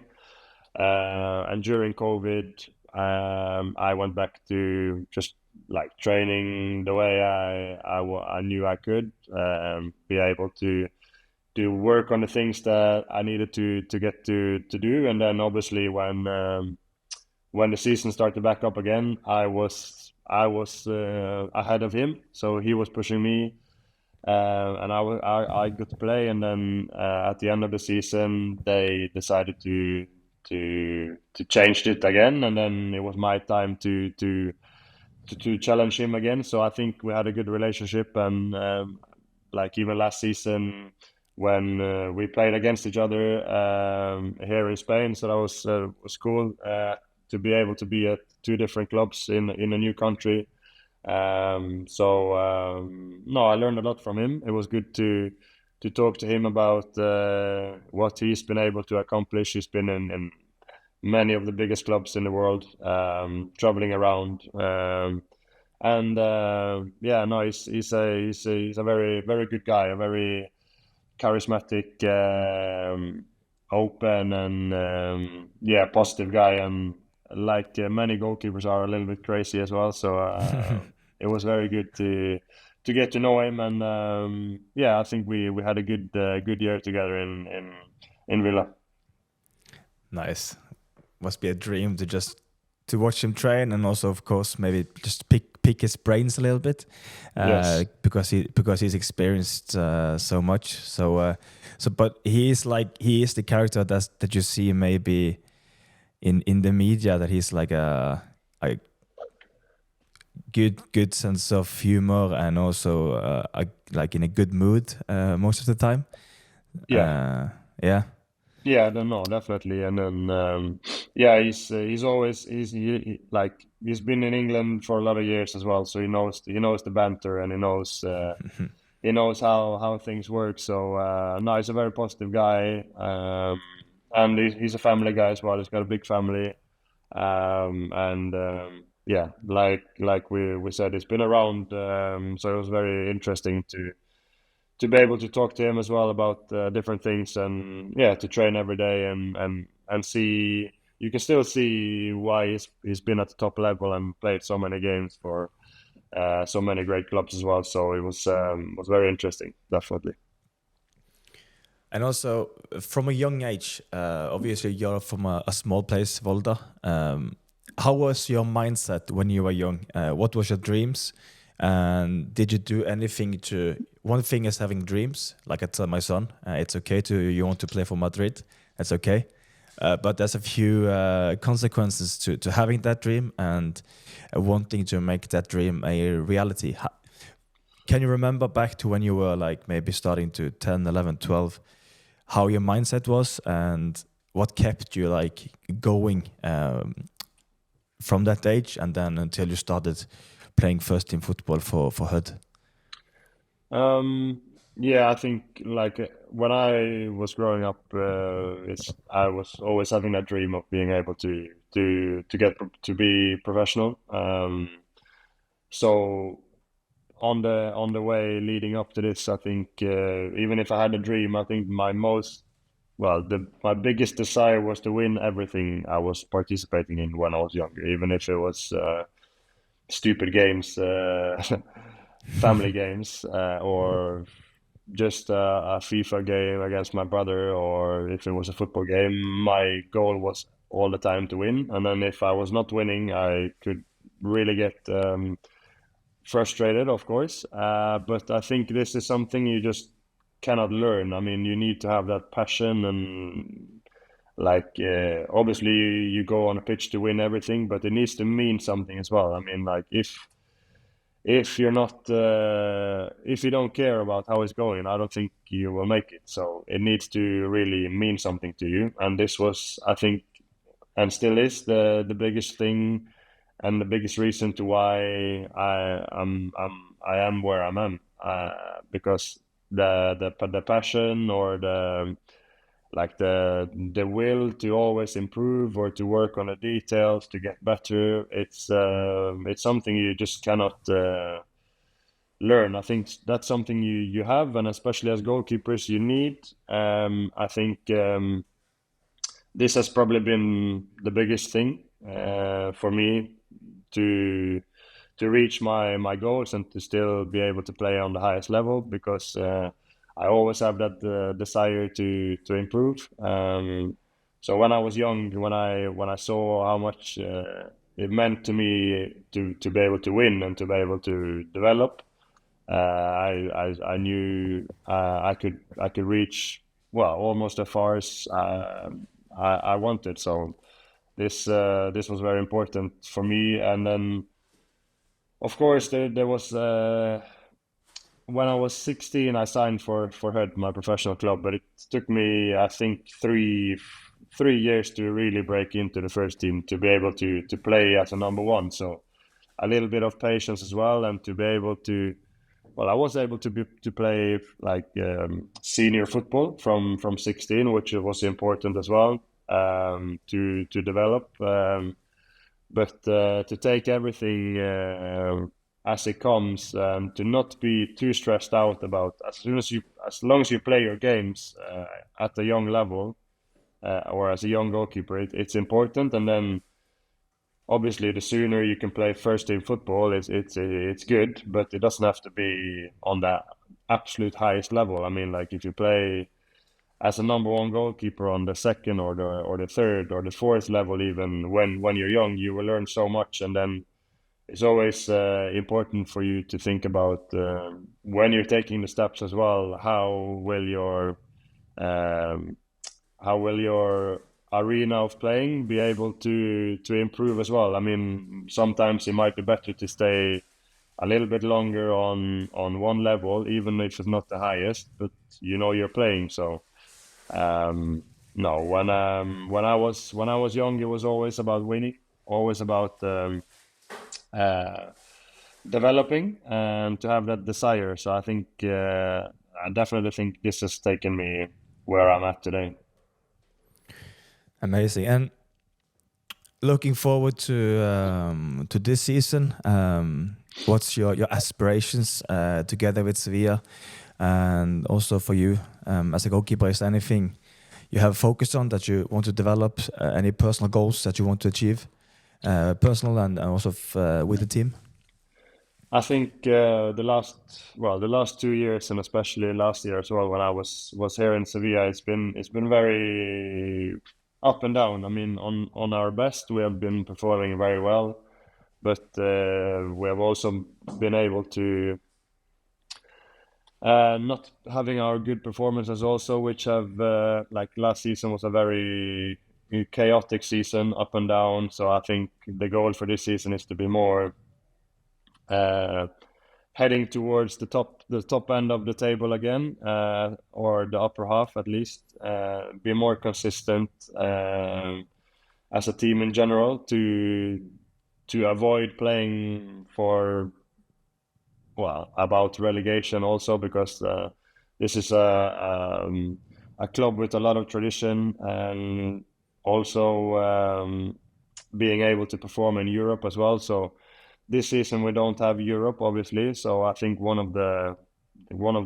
and during COVID, I went back to just like training the way I knew I could, be able to work on the things that I needed to get to do. And then obviously when the season started back up again, I was ahead of him, so he was pushing me, and I got to play. And then at the end of the season, they decided to change it again, and then it was my time to challenge him again. So I think we had a good relationship, and like even last season when we played against each other here in Spain. So that was cool to be able to be at two different clubs in a new country. No, I learned a lot from him. It was good to talk to him about what he's been able to accomplish. He's been in many of the biggest clubs in the world, traveling around. Yeah, no, he's a very very good guy, a very charismatic, open, and yeah, positive guy, and like many goalkeepers are a little bit crazy as well. So it was very good to get to know him, and yeah, I think we had a good year together in Villa. Nice. Must be a dream to just to watch him train, and also, of course, maybe just pick his brains a little bit, Yes. because he's experienced so much. But he is the character that you see maybe in the media, that he's like a good sense of humor, and also like in a good mood most of the time. Yeah. Yeah. Yeah, I don't know, definitely. And then yeah, he's always like he's been in England for a lot of years as well, so he knows the banter, and he knows how things work. So no, he's a very positive guy, and he's a family guy as well. He's got a big family, and yeah, like we said, he's been around, so it was very interesting to be able to talk to him as well about different things, and yeah, to train every day, and see, you can still see why he's been at the top level and played so many games for so many great clubs as well. So it was very interesting, definitely. And also, from a young age, obviously you're from a small place, Volda. How was your mindset when you were young? What was your dreams? And did you do anything to? One thing is having dreams. Like I tell my son, it's okay you want to play for Madrid. That's okay. But there's a few consequences to having that dream, and wanting to make that dream a reality. Can you remember back to when you were like maybe starting to 10, 11, 12, how your mindset was, and what kept you like going from that age, and then until you started playing first team football for Hødd? Yeah, I think like when I was growing up, I was always having that dream of being able to be professional. So on the way leading up to this, I think even if I had a dream, I think my biggest desire was to win everything I was participating in when I was younger, even if it was stupid games, family games, or just a FIFA game against my brother, or if it was a football game. My goal was all the time to win, and then if I was not winning, I could really get frustrated, of course. But I think this is something you just cannot learn. I mean, you need to have that passion, and like obviously you go on a pitch to win everything, but it needs to mean something as well. I mean, like if you're not if you don't care about how it's going, I don't think you will make it. So it needs to really mean something to you, and this was, I think, and still is the biggest thing, and the biggest reason to why I am where I am, because the passion, or the will to always improve, or to work on the details to get better. It's something you just cannot learn. I think that's something you have, and especially as goalkeepers you need. I think this has probably been the biggest thing for me to reach my goals, and to still be able to play on the highest level, because I always have that desire to improve. So when I was young, when I saw how much it meant to me to be able to win and to be able to develop, I knew I could reach, well, almost as far as I wanted. So this was very important for me. And then of course there was when I was 16, I signed for Hødd, my professional club, but it took me, I think, three years to really break into the first team to be able to play as a number one. So a little bit of patience as well, and to be able to, well, I was able to play like senior football from 16, which was important as well to develop. But to take everything as it comes, to not be too stressed out about as long as you play your games at a young level or as a young goalkeeper, it's important. And then obviously the sooner you can play first team football, it's good, but it doesn't have to be on the absolute highest level. I mean, like if you play as a number one goalkeeper on the second or the third or the fourth level, even when you're young, you will learn so much. And then it's always important for you to think about when you're taking the steps as well, how will your arena of playing be able to improve as well. I mean, sometimes it might be better to stay a little bit longer on one level, even if it's not the highest, but you know you're playing. So no, when I was young, it was always about winning, always about developing and to have that desire. So I think I definitely think this has taken me where I'm at today. Amazing. And looking forward to this season, what's your aspirations together with Sevilla, and also for you as a goalkeeper? Is there anything you have focused on that you want to develop? Any personal goals that you want to achieve, personal and also with the team? I think the last 2 years, and especially last year as well, when I was here in Sevilla, it's been very up and down. I mean, on our best, we have been performing very well, but we have also been able to not having our good performances also, which have like last season was a very chaotic season, up and down. So I think the goal for this season is to be more heading towards the top end of the table again, or the upper half at least. Be more consistent as a team in general to avoid playing for about relegation also, because this is a club with a lot of tradition, and also being able to perform in Europe as well. So this season we don't have Europe, obviously. So I think one of the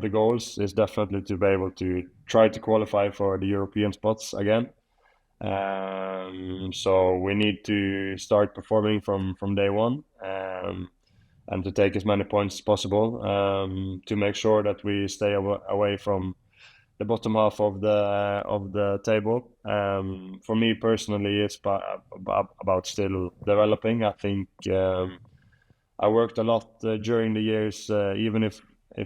goals is definitely to be able to try to qualify for the European spots again. So we need to start performing from day one, and to take as many points as possible, to make sure that we stay away from the bottom half of the table. For me personally, it's about still developing. I think I worked a lot during the years, even if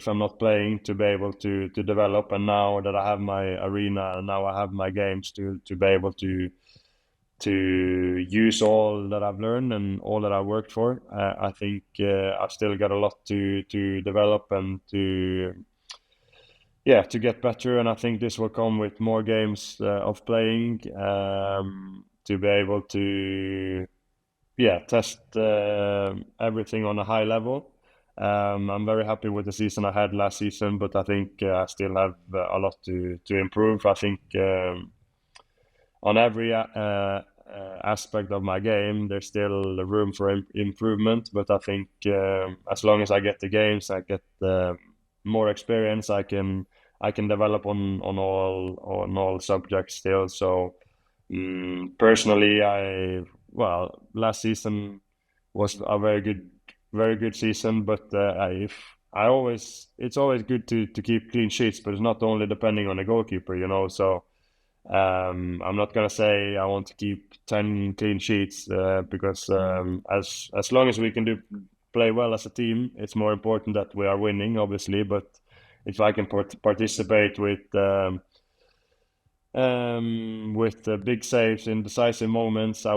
I'm not playing, to be able to develop. And now that I have my arena, and now I have my games to be able to use all that I've learned and all that I worked for, I think I've still got a lot to develop and to get better. And I think this will come with more games of playing, to be able to test everything on a high level. I'm very happy with the season I had last season, but I think I still have a lot to improve. I think on every aspect of my game, there's still room for improvement. But I think as long as I get the games, I get more experience, I can develop on all subjects still. So personally, last season was a very good season, but it's always good to keep clean sheets, but it's not only depending on the goalkeeper, you know. So I'm not gonna say I want to keep 10 clean sheets, because as long as we can play well as a team, it's more important that we are winning, obviously. But if I can participate with big saves in decisive moments, I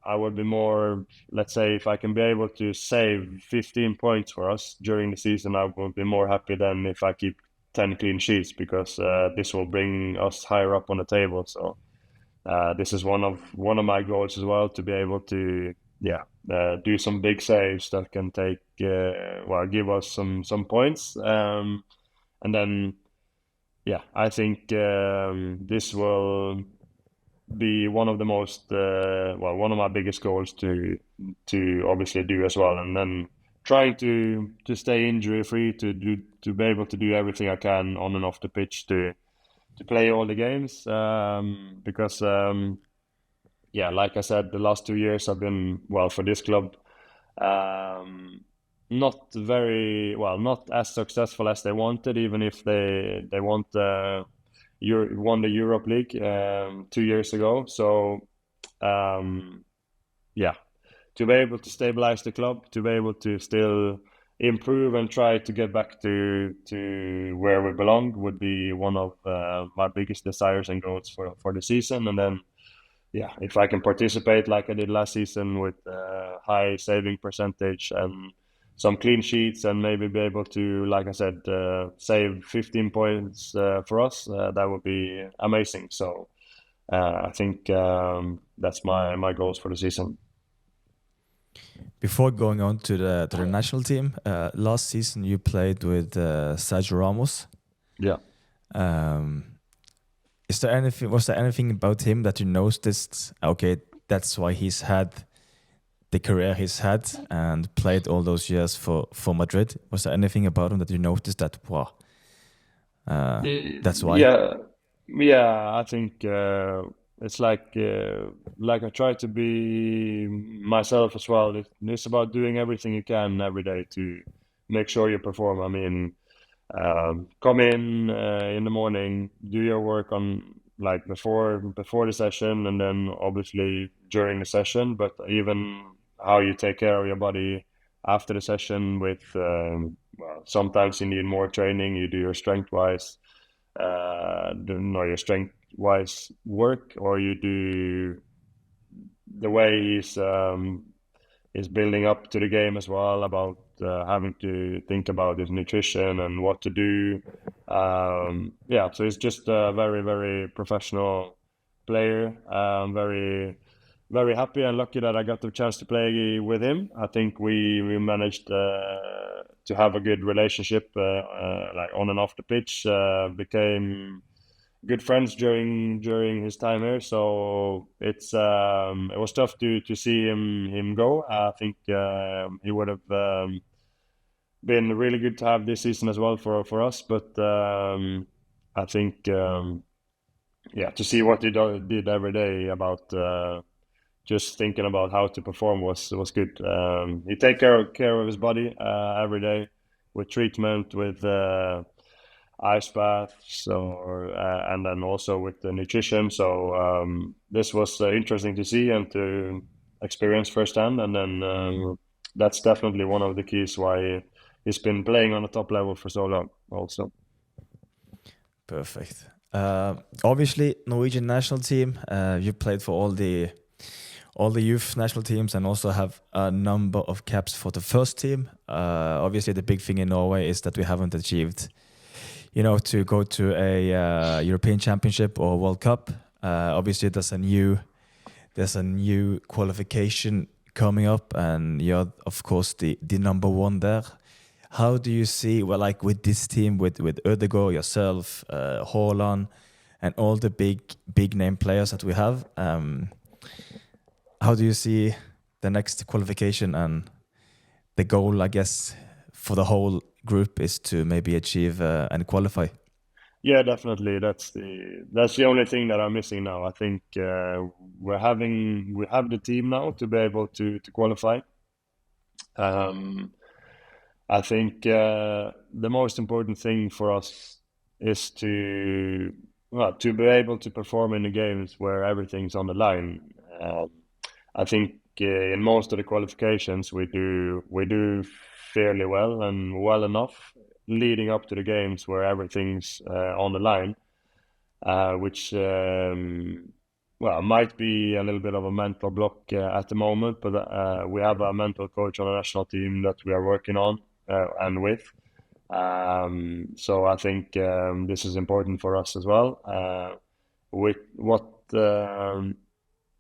I would be more, let's say, if I can be able to save 15 points for us during the season, I would be more happy than if I keep 10 clean sheets, because this will bring us higher up on the table. So this is one of my goals as well, to be able to do some big saves that can take give us some points, and then I think this will be one of the most one of my biggest goals to obviously do as well, and then trying to stay injury free, to be able to do everything I can on and off the pitch to play all the games, because like I said, the last 2 years have been, for this club, not as successful as they wanted, even if they won the Europe League 2 years ago. So to be able to stabilize the club, to be able to still improve and try to get back to where we belong, would be one of my biggest desires and goals for the season. And then if I can participate like I did last season with high saving percentage and some clean sheets, and maybe be able to, like I said, save 15 points for us, that would be amazing. So I think that's my goals for the season. Before going on to the national team, last season you played with Sergio Ramos. Yeah. Was there anything about him that you noticed? Okay, that's why he's had the career he's had and played all those years for Madrid. Was there anything about him that you noticed that that's why? I think it's like I try to be myself as well. It's about doing everything you can every day to make sure you perform. I mean, come in the morning, do your work on before the session, and then obviously during the session, but even how you take care of your body after the session with sometimes you need more training. You do your strength-wise work, or you do the way is building up to the game as well, about having to think about his nutrition and what to do. So he's just a very, very professional player. I'm very, very happy and lucky that I got the chance to play with him. I think we managed to have a good relationship, on and off the pitch. Became good friends during his time here. So it was tough to see him go. I think he would have been really good to have this season as well for us. But I think to see what he did every day, about just thinking about how to perform was good. He take care of his body every day with treatment, with ice baths, and then also with the nutrition. So this was interesting to see and to experience firsthand. And then that's definitely one of the keys why he's been playing on a top level for so long also. Perfect. Obviously, Norwegian national team, you played for all the youth national teams and also have a number of caps for the first team. Obviously, the big thing in Norway is that we haven't achieved, to go to a European Championship or World Cup. Obviously, there's a new qualification coming up, and you're of course the number one there. How do you see, with this team, with Ødegaard, yourself, Haaland, and all the big name players that we have? How do you see the next qualification, and the goal, I guess, for the whole group is to maybe achieve and qualify? Yeah, definitely. That's the only thing that I'm missing now. I think we have the team now to be able to qualify. I think the most important thing for us is to be able to perform in the games where everything's on the line. I think in most of the qualifications we do fairly well and well enough leading up to the games where everything's on the line, which well, might be a little bit of a mental block at the moment, but we have a mental coach on the national team that we are working on and with. So I think this is important for us as well. With what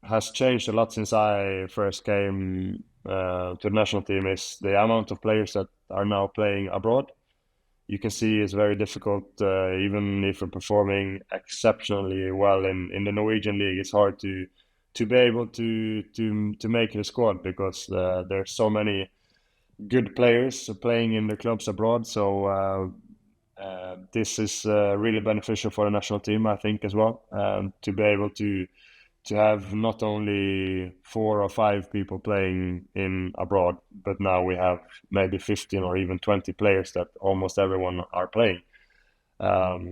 has changed a lot since I first came to the national team is the amount of players that are now playing abroad. You can see it's very difficult, even if we're performing exceptionally well in the Norwegian league. It's hard to be able to make the squad because there's so many good players playing in the clubs abroad. So this is really beneficial for the national team, I think, as well, to be able to have not only 4 or 5 people playing in abroad, but now we have maybe 15 or even 20 players that almost everyone are playing,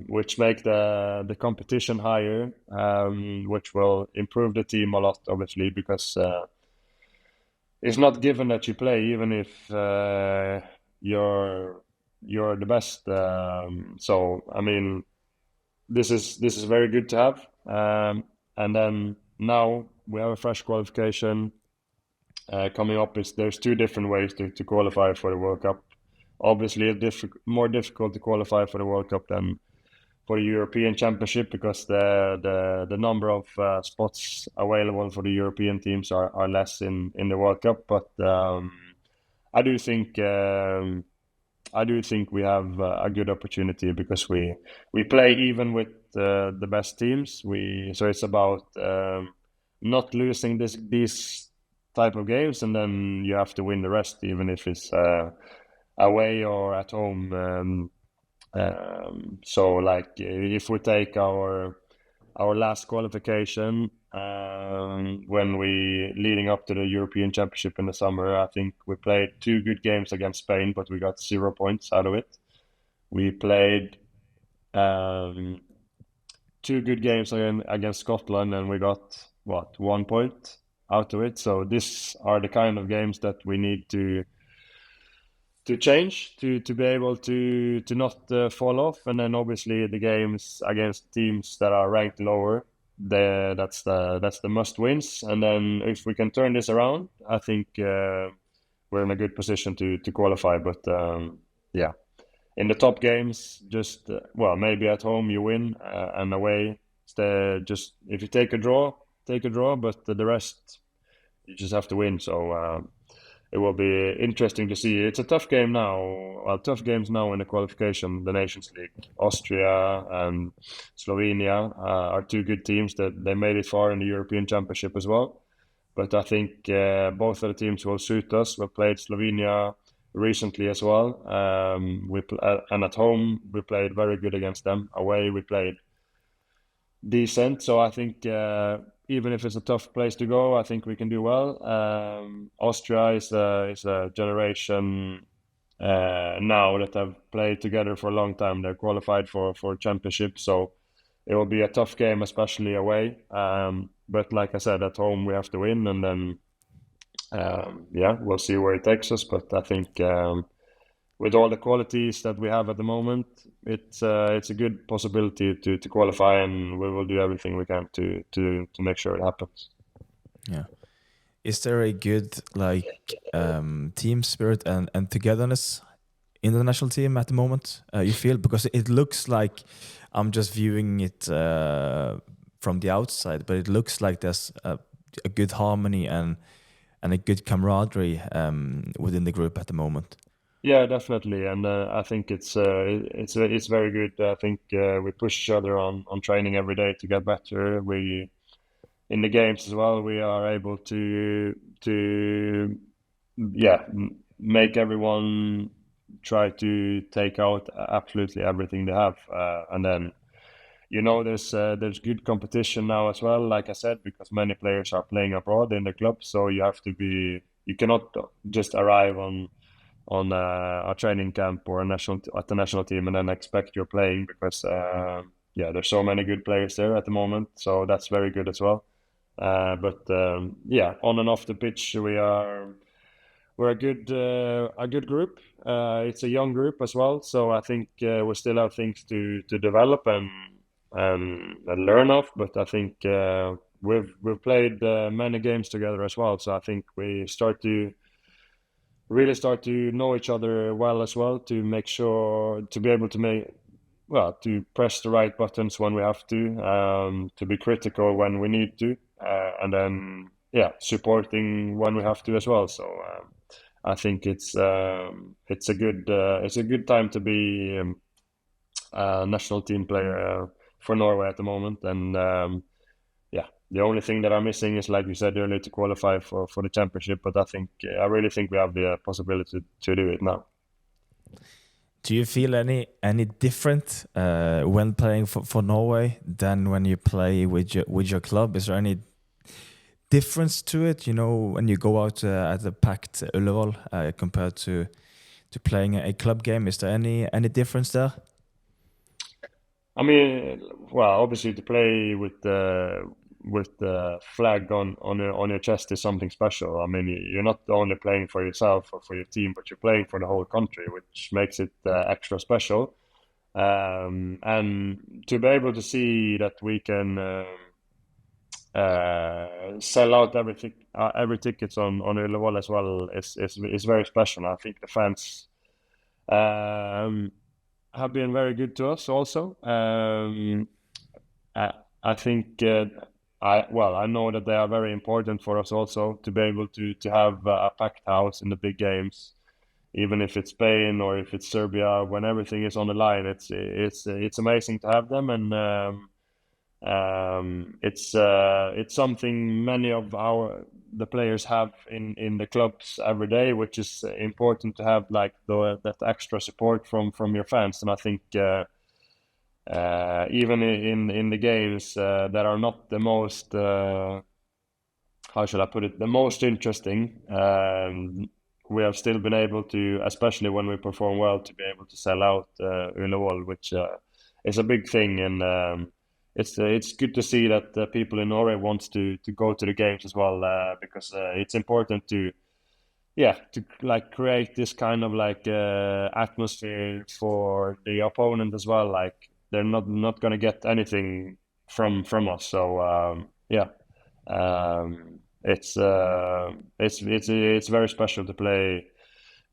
which make the competition higher, which will improve the team a lot, obviously, because it's not given that you play, even if you're the best. So I mean, this is very good to have. And then now we have a fresh qualification coming up. There's 2 different ways to qualify for the World Cup. Obviously, it's more difficult to qualify for the World Cup than for the European Championship because the number of spots available for the European teams are less in the World Cup. But I do think we have a good opportunity because we play even with the best teams. So it's about not losing these type of games, and then you have to win the rest, even if it's away or at home. So like if we take our last qualification when we leading up to the European Championship in the summer, I think we played 2 good games against Spain, but we got 0 points out of it. We played 2 good games against Scotland, and we got 1 point out of it. So these are the kind of games that we need to change to be able to not fall off. And then obviously the games against teams that are ranked lower, that's the must wins. And then if we can turn this around, I think we're in a good position to qualify. But yeah, in the top games, just maybe at home you win, and away just if you take a draw, but the rest you just have to win. So it will be interesting to see. It's a tough game now. Well, tough games now in the qualification, the Nations League. Austria and Slovenia are 2 good teams that they made it far in the European Championship as well. But I think both of the teams will suit us. We played Slovenia recently as well. And at home we played very good against them. Away we played decent. So I think even if it's a tough place to go, I think we can do well. Austria is a generation now that have played together for a long time. They're qualified for championship, so it will be a tough game, especially away. But like I said, at home we have to win, and then we'll see where it takes us. But I think with all the qualities that we have at the moment, it's a good possibility to qualify, and we will do everything we can to make sure it happens. Yeah. Is there a good team spirit and togetherness in the national team at the moment? You feel, because it looks like, I'm just viewing it from the outside, but it looks like there's a good harmony and a good camaraderie within the group at the moment. Yeah, definitely, and I think it's very good. I think we push each other on training every day to get better. We in the games as well, we are able to make everyone try to take out absolutely everything they have, and then there's good competition now as well. Like I said, because many players are playing abroad in the club, so you cannot just arrive on a training camp or at the national team and then expect you're playing, because there's so many good players there at the moment. So that's very good as well. But on and off the pitch, we're a good group. It's a young group as well, so I think we still have things to develop and learn of. But I think we've played many games together as well. So I think we really start to know each other well as well, to make sure to be able to to press the right buttons when we have to be critical when we need to, and then supporting when we have to as well. So I think it's a good time to be a national team player for Norway at the moment. And the only thing that I'm missing is, like you said earlier, to qualify for the championship. But I really think we have the possibility to do it now. Do you feel any different when playing for Norway than when you play with your club? Is there any difference to it? You know, when you go out at the packed Ullevål compared to playing a club game, is there any difference there? I mean, well, obviously to play with the flag on your chest is something special. I mean, you're not only playing for yourself or for your team, but you're playing for the whole country, which makes it extra special. And to be able to see that we can sell out every tickets on Ullevål as well is very special. I think the fans have been very good to us also. I think I know that they are very important for us also, to be able to have a packed house in the big games, even if it's Spain or if it's Serbia. When everything is on the line, it's amazing to have them, and it's something many of the players have in the clubs every day, which is important to have, like that extra support from your fans. And I think even in the games that are not the most how should I put it, the most interesting, we have still been able to, especially when we perform well, to be able to sell out Ullevål, which is a big thing. And it's good to see that people in Norway wants to go to the games as well, because it's important to like create this kind of like atmosphere for the opponent as well. Like, they're not gonna get anything from us. So it's very special to play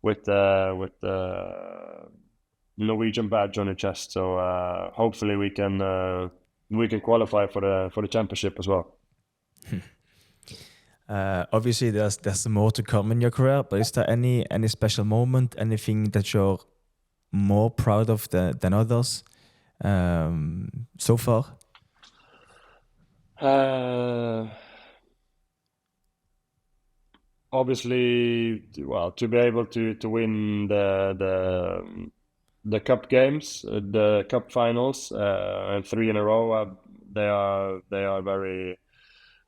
with the Norwegian badge on your chest. So hopefully we can qualify for the championship as well. Obviously, there's more to come in your career, but is there any special moment, anything that you're more proud of than others so far? Obviously, well, to be able to win the cup games, the cup finals, and 3 in a row, they are very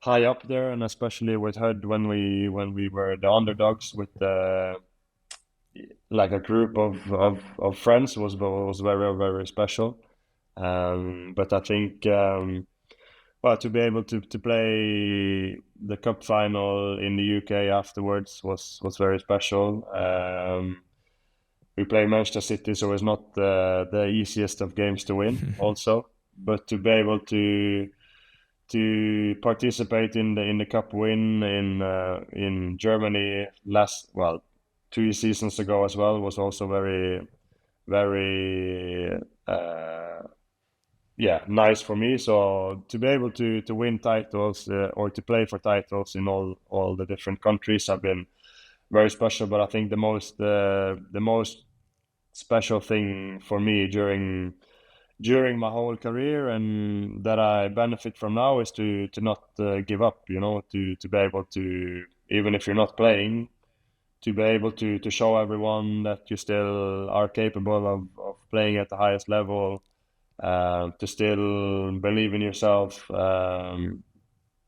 high up there, and especially with Hødd when we were the underdogs with like a group of friends was very, very special. But I think well, to be able to play the cup final in the UK afterwards was very special. We play Manchester City, so it's not the easiest of games to win also, but to be able to participate in the cup win in Germany 2 seasons ago as well was also very, very nice for me. So to be able to win titles or to play for titles in all the different countries have been very special. But I think the most special thing for me during my whole career, and that I benefit from now, is to not give up, you know, to be able to, even if you're not playing, to be able to show everyone that you still are capable of playing at the highest level, to still believe in yourself, and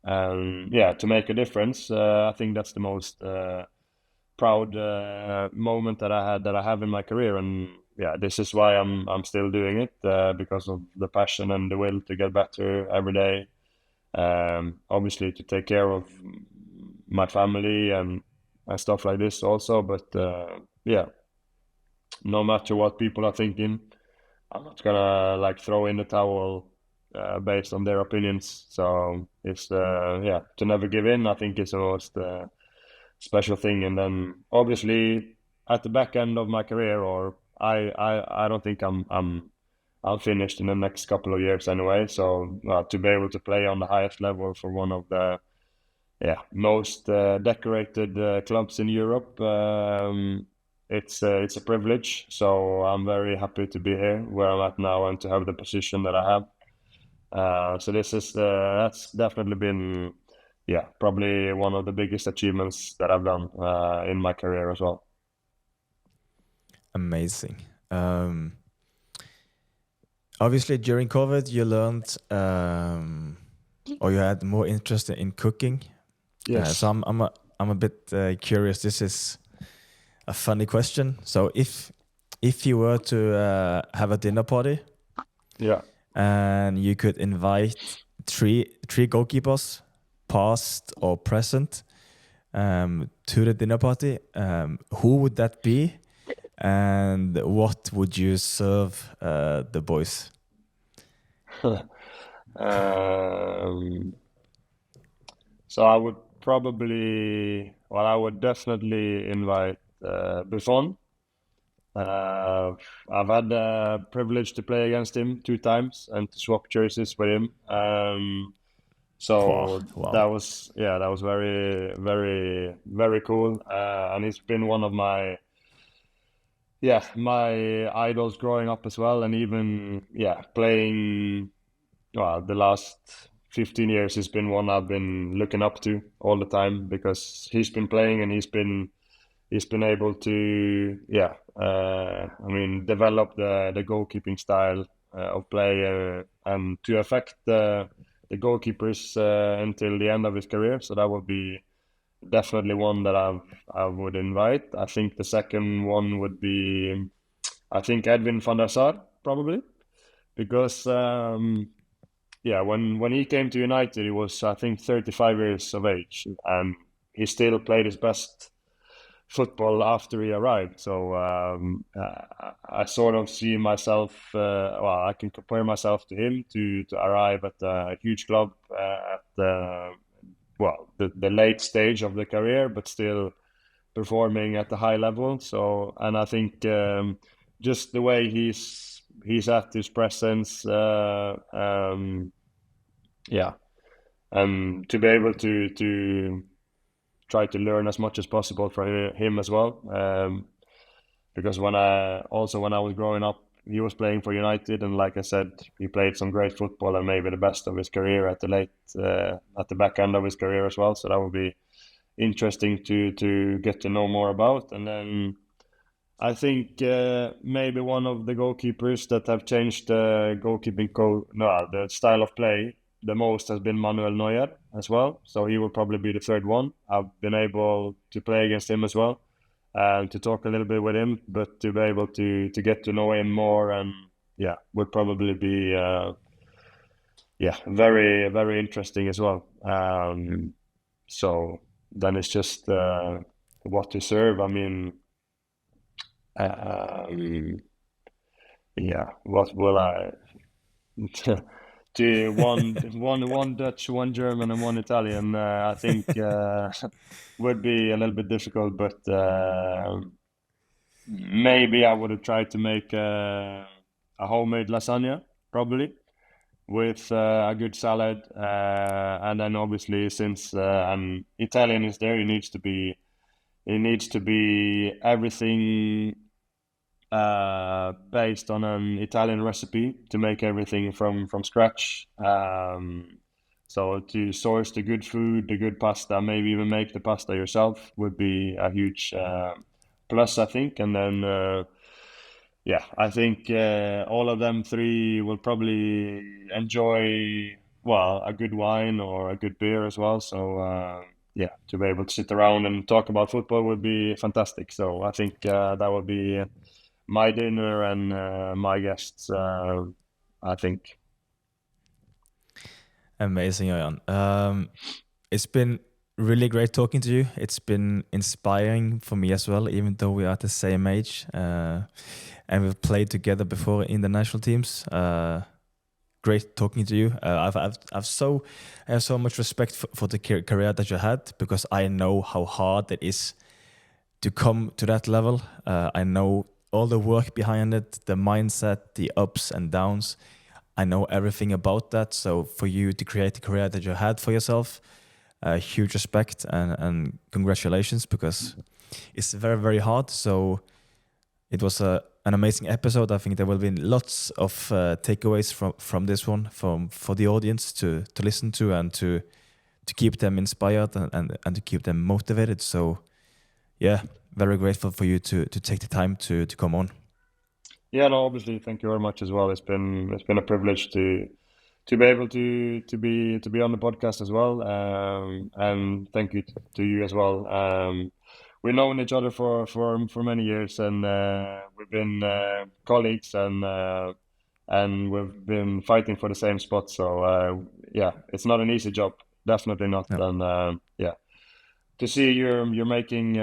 to make a difference. I think that's the most proud moment that I have in my career, and this is why I'm still doing it, because of the passion and the will to get better every day. Obviously to take care of my family and stuff like this also, but no matter what people are thinking, I'm not gonna like throw in the towel based on their opinions. So it's to never give in. I think is the most special thing. And then obviously at the back end of my career, or I don't think I'll finish in the next couple of years anyway. So to be able to play on the highest level for one of the most decorated clubs in Europe, it's a privilege. So I'm very happy to be here where I'm at now and to have the position that I have. So this is that's definitely been probably one of the biggest achievements that I've done in my career as well. Amazing. Obviously, during COVID, you learned or you had more interest in cooking. Yes. So I'm a bit curious. This is a funny question. So if you were to have a dinner party, and you could invite three goalkeepers, past or present, to the dinner party, who would that be, and what would you serve the boys? So I would I would definitely invite Buffon. I've had the privilege to play against him 2 times and to swap jerseys with him. So Wow. that was very, very, very cool. And he's been one of my idols growing up as well. And even playing the last 15 years, he's been one I've been looking up to all the time, because he's been playing and he's been able to develop the goalkeeping style of play and to affect the goalkeepers until the end of his career. So that would be definitely one that I would invite. I think the second one would be Edwin van der Sar, probably, because when he came to United, he was 35 years of age, and he still played his best football after he arrived. So I sort of see myself, I can compare myself to him to arrive at a huge club at the late stage of the career, but still performing at the high level. So, and I think just the way he's at, his presence, and to be able to try to learn as much as possible from him as well, because when I was growing up, he was playing for United, and like I said, he played some great football and maybe the best of his career at the back end of his career as well. So that would be interesting to get to know more about. And then I think maybe one of the goalkeepers that have changed the the style of play the most has been Manuel Neuer as well. So he will probably be the third one. I've been able to play against him as well, and to talk a little bit with him, but to be able to get to know him more, and would probably be very, very interesting as well. So then it's just what to serve. I mean, what will I to one Dutch, one German, and one Italian, I think would be a little bit difficult, but maybe I would have tried to make a homemade lasagna, probably, with a good salad, and then obviously, since an Italian is there, it needs to be everything based on an Italian recipe, to make everything from scratch. So to source the good food, the good pasta, maybe even make the pasta yourself, would be a huge plus, I think. And then I think all of them three will probably enjoy a good wine or a good beer as well. So to be able to sit around and talk about football would be fantastic. So I think that would be my dinner and my guests, I think. Amazing, Ørjan. It's been really great talking to you. It's been inspiring for me as well, even though we are at the same age, and we've played together before in the national teams. great talking to you. I have so much respect for the career that you had, because I know how hard it is to come to that level. I know all the work behind it, the mindset, the ups and downs. I know everything about that. So for you to create the career that you had for yourself, huge respect and congratulations, because it's very, very hard. So it was an amazing episode. I think there will be lots of takeaways from this one for the audience to listen to, and to keep them inspired and to keep them motivated. So yeah, very grateful for you to take the time to come on. Yeah, no, obviously, thank you very much as well. It's been a privilege to be able to be on the podcast as well, and thank you to you as well. We've known each other for many years, and we've been colleagues, and we've been fighting for the same spot. So yeah, it's not an easy job, definitely not. No. And yeah, to see you're making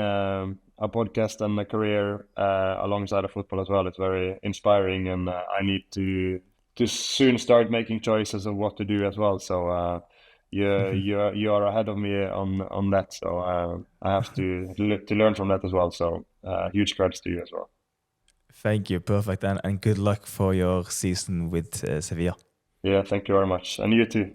a podcast and a career alongside of football as well, it's very inspiring, and I need to soon start making choices of what to do as well. So you are ahead of me on that. So I have to learn from that as well. So huge credits to you as well. Thank you, perfect, and good luck for your season with Sevilla. Yeah, thank you very much, and you too.